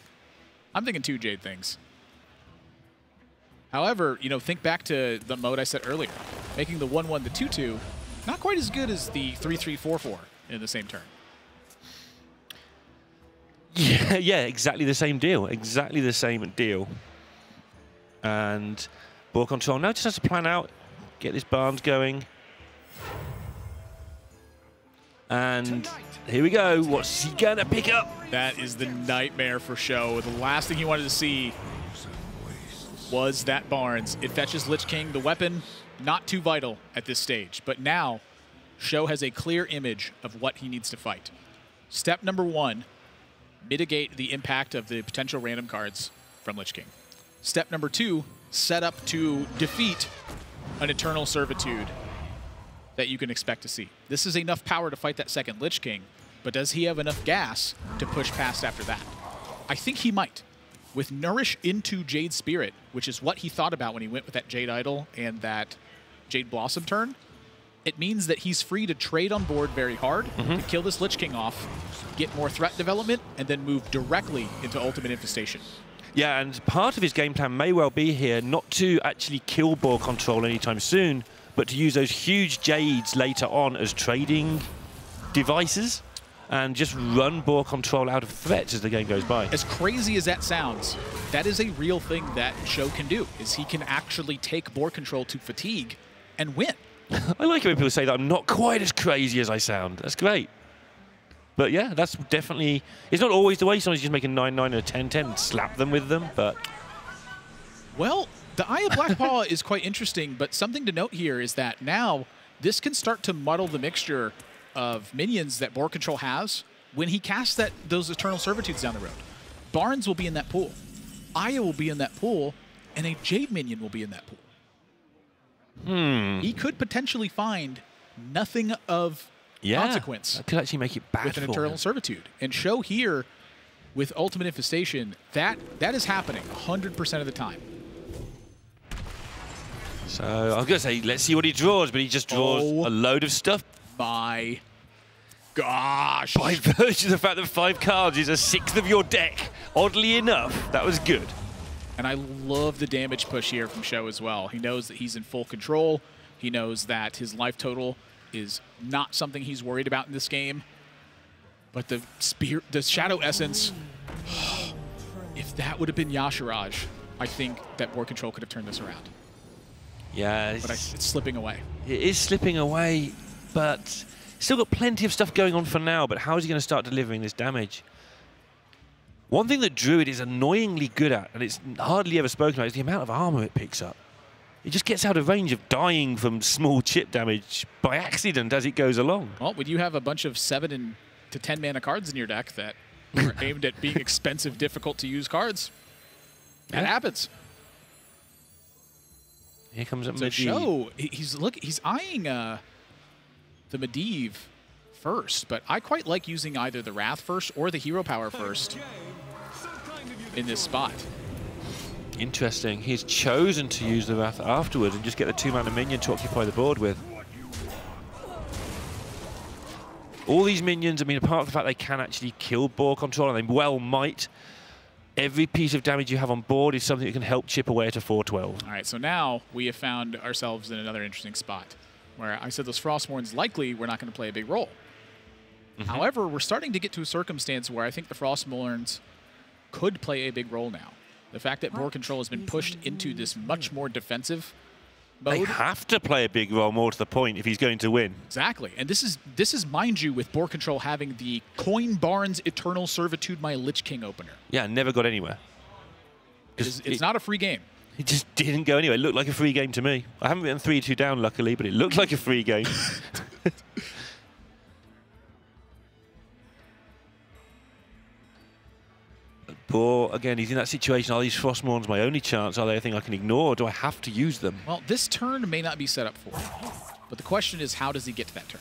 [SPEAKER 2] I'm thinking 2 Jade things. However, you know, think back to the mode I said earlier. Making the 1-1 the 2-2, not quite as good as the 3-3-4-4 in the same turn.
[SPEAKER 3] Yeah, yeah, exactly the same deal. Exactly the same deal. And Boarcontrol now just has to plan out, get this Barnes going. And here we go. What's he gonna pick up?
[SPEAKER 2] That is the nightmare for Sjow. The last thing he wanted to see was that Barnes. It fetches Lich King, the weapon, not too vital at this stage. But now, Sjow has a clear image of what he needs to fight. Step number 1, mitigate the impact of the potential random cards from Lich King. Step number 2, set up to defeat an Eternal Servitude that you can expect to see. This is enough power to fight that second Lich King, but does he have enough gas to push past after that? I think he might. With Nourish into Jade Spirit, which is what he thought about when he went with that Jade Idol and that Jade Blossom turn, it means that he's free to trade on board very hard to kill this Lich King off, get more threat development, and then move directly into Ultimate Infestation.
[SPEAKER 3] Yeah, and part of his game plan may well be here not to actually kill Boarcontrol anytime soon, but to use those huge Jades later on as trading devices and just run Boarcontrol out of threats as the game goes by.
[SPEAKER 2] As crazy as that sounds, that is a real thing that Sjow can do, is he can actually take Boarcontrol to fatigue and win.
[SPEAKER 3] I like it when people say that I'm not quite as crazy as I sound. That's great. But yeah, that's definitely... It's not always the way. Sometimes you just make a 9-9 and a 10-10 and slap them with them, but...
[SPEAKER 2] Well, the Eye of Blackpaw is quite interesting, but something to note here is that now this can start to muddle the mixture of minions that Boarcontrol has when he casts those Eternal Servitudes down the road. Barnes will be in that pool. Aya will be in that pool, and a Jade minion will be in that pool. He could potentially find nothing of consequence.
[SPEAKER 3] That could actually make it bad
[SPEAKER 2] with an Eternal Servitude. And Sjow here with Ultimate Infestation, that is happening 100% of the time.
[SPEAKER 3] So I was going to say, let's see what he draws, but he just draws a load of stuff.
[SPEAKER 2] My gosh.
[SPEAKER 3] By virtue of the fact that 5 cards is a 1/6 of your deck, oddly enough, that was good.
[SPEAKER 2] And I love the damage push here from Sjow as well. He knows that he's in full control. He knows that his life total is not something he's worried about in this game. But the Shadow Essence, if that would have been Yashiraj, I think that Boarcontrol could have turned this around.
[SPEAKER 3] Yeah.
[SPEAKER 2] But it's slipping away.
[SPEAKER 3] It is slipping away, but still got plenty of stuff going on for now, but how is he going to start delivering this damage? One thing that Druid is annoyingly good at, and it's hardly ever spoken about, is the amount of armor it picks up. It just gets out of range of dying from small chip damage by accident as it goes along.
[SPEAKER 2] Well, when you have a bunch of 7 to 10 mana cards in your deck that are aimed at being expensive, difficult to use cards, that happens.
[SPEAKER 3] Here comes a
[SPEAKER 2] Sjow, he's eyeing the Medivh first, but I quite like using either the Wrath first or the Hero Power first in this spot.
[SPEAKER 3] Interesting. He's chosen to use the Wrath afterwards and just get the 2-mana minion to occupy the board with. All these minions, I mean, apart from the fact they can actually kill Boarcontrol, and they well might, every piece of damage you have on board is something that can help chip away at a 4/12.
[SPEAKER 2] All right, so now we have found ourselves in another interesting spot where I said those Frostmournes likely were not going to play a big role. However, we're starting to get to a circumstance where I think the Frostmournes could play a big role now. The fact that Boarcontrol has been pushed into this much more defensive mode.
[SPEAKER 3] They have to play a big role, more to the point, if he's going to win.
[SPEAKER 2] Exactly. And this is mind you, with Boarcontrol having the Coin Barnes Eternal Servitude my Lich King opener.
[SPEAKER 3] Yeah, never got anywhere.
[SPEAKER 2] It's not a free game.
[SPEAKER 3] It just didn't go anywhere. It looked like a free game to me. I haven't been 3-2 down, luckily, but it looked like a free game. Boar, again, he's in that situation. Are these Frostmournes my only chance? Are they a thing I can ignore, or do I have to use them?
[SPEAKER 2] Well, this turn may not be set up for it. But the question is, how does he get to that turn?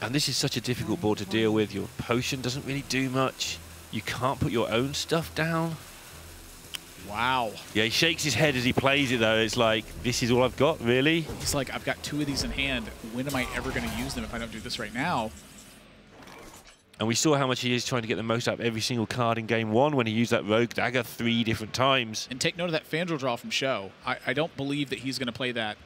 [SPEAKER 3] And this is such a difficult board to deal with. Your potion doesn't really do much. You can't put your own stuff down.
[SPEAKER 2] Wow.
[SPEAKER 3] Yeah, he shakes his head as he plays it, though. It's like, this is all I've got, really?
[SPEAKER 2] He's like, I've got 2 of these in hand. When am I ever going to use them if I don't do this right now?
[SPEAKER 3] And we saw how much he is trying to get the most out of every single card in game 1 when he used that Rogue Dagger 3 different times.
[SPEAKER 2] And take note of that Fandral draw from Sjow. I don't believe that he's going to play that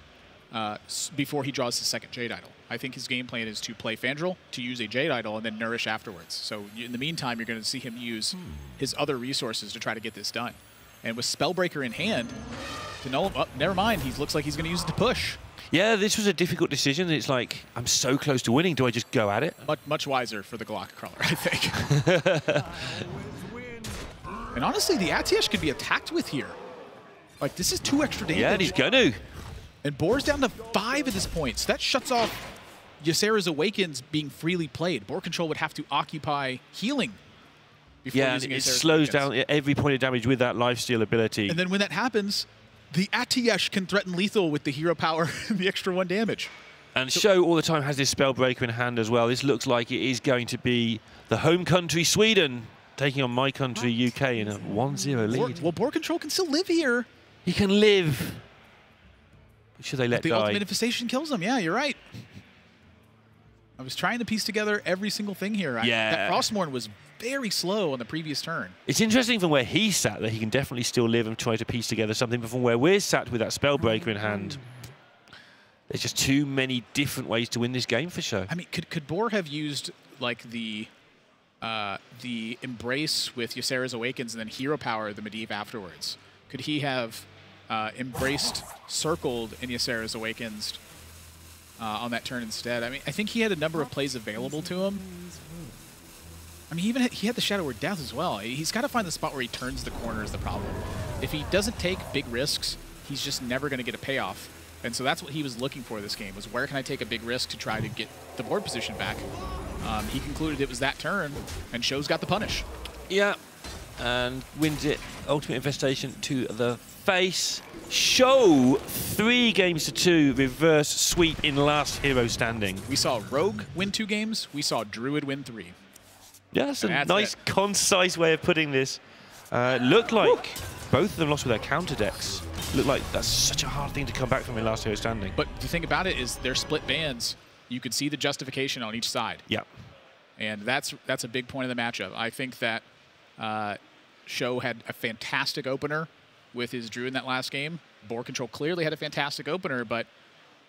[SPEAKER 2] before he draws his second Jade Idol. I think his game plan is to play Fandral, to use a Jade Idol, and then nourish afterwards. So in the meantime, you're going to see him use his other resources to try to get this done. And with Spellbreaker in hand, to know, oh, never mind, he looks like he's going to use it to push.
[SPEAKER 3] Yeah, this was a difficult decision. It's like, I'm so close to winning. Do I just go at it?
[SPEAKER 2] Much wiser for the Glock Crawler, I think. And honestly, the Atiyesh could be attacked with here. Like, this is 2 extra damage.
[SPEAKER 3] Yeah, and he's going to.
[SPEAKER 2] And Boar's down to 5 at this point. So that shuts off Ysera's Awakens being freely played. Boarcontrol would have to occupy healing before using
[SPEAKER 3] it
[SPEAKER 2] Ysera's
[SPEAKER 3] slows
[SPEAKER 2] Awakens.
[SPEAKER 3] down every point of damage with that lifesteal ability.
[SPEAKER 2] And then when that happens, the Atiyesh can threaten lethal with the hero power and the extra 1 damage.
[SPEAKER 3] And Sjow all the time has this Spellbreaker in hand as well. This looks like it is going to be the home country Sweden taking on my country UK in a 1-0 lead.
[SPEAKER 2] Well, Boarcontrol can still live here.
[SPEAKER 3] He can live. Should they let
[SPEAKER 2] The
[SPEAKER 3] die?
[SPEAKER 2] ultimate infestation kills him. Yeah, you're right. I was trying to piece together every single thing here. That Frostmourne was very slow on the previous turn.
[SPEAKER 3] It's interesting from where he sat that he can definitely still live and try to piece together something, but from where we're sat with that Spellbreaker in hand, there's just too many different ways to win this game for Sjow.
[SPEAKER 2] I mean, could Boar have used like the Embrace with Ysera's Awakens and then Hero Power the Medivh afterwards? Could he have Embraced, circled in Ysera's Awakens on that turn instead? I mean, I think he had a number of plays available to him. I mean, he had the Shadow Word Death as well. He's got to find the spot where he turns the corner is the problem. If he doesn't take big risks, he's just never going to get a payoff. And so that's what he was looking for this game, was where can I take a big risk to try to get the board position back? He concluded it was that turn, and Sjow's got the punish.
[SPEAKER 3] Yeah, and wins it. Ultimate Infestation to the face. Sjow 3-2 reverse sweep in last hero standing.
[SPEAKER 2] We saw Rogue win 2 games. We saw Druid win 3.
[SPEAKER 3] Yeah, that's a nice, concise way of putting this. Looked like both of them lost with their counter decks. Looked like that's such a hard thing to come back from in last hero standing.
[SPEAKER 2] But the thing about it is they're split bands. You could see the justification on each side.
[SPEAKER 3] Yeah.
[SPEAKER 2] And that's a big point of the matchup. I think that Sjow had a fantastic opener with his Druid in that last game. Boarcontrol clearly had a fantastic opener, but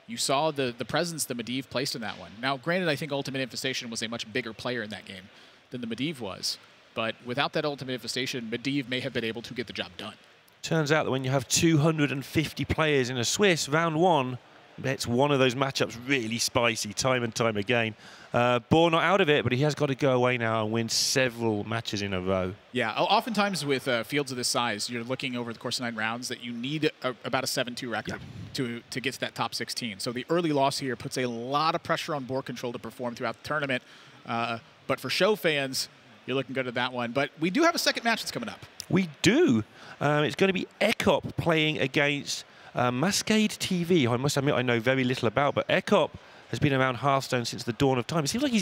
[SPEAKER 2] you saw the presence the Medivh placed in that one. Now, granted, I think Ultimate Infestation was a much bigger player in that game than the Medivh was. But without that Ultimate Infestation, Medivh may have been able to get the job done.
[SPEAKER 3] Turns out that when you have 250 players in a Swiss, round 1, it's one of those matchups really spicy time and time again. Boar not out of it, but he has got to go away now and win several matches in a row.
[SPEAKER 2] Yeah, oftentimes with fields of this size, you're looking over the course of 9 rounds that you need about a 7-2 record to get to that top 16. So the early loss here puts a lot of pressure on Boarcontrol to perform throughout the tournament. But for Sjow fans, you're looking good at that one. But we do have a second match that's coming up.
[SPEAKER 3] We do. It's going to be Ekop playing against Mascade TV, who I must admit I know very little about, but Ekop has been around Hearthstone since the dawn of time. It seems like he's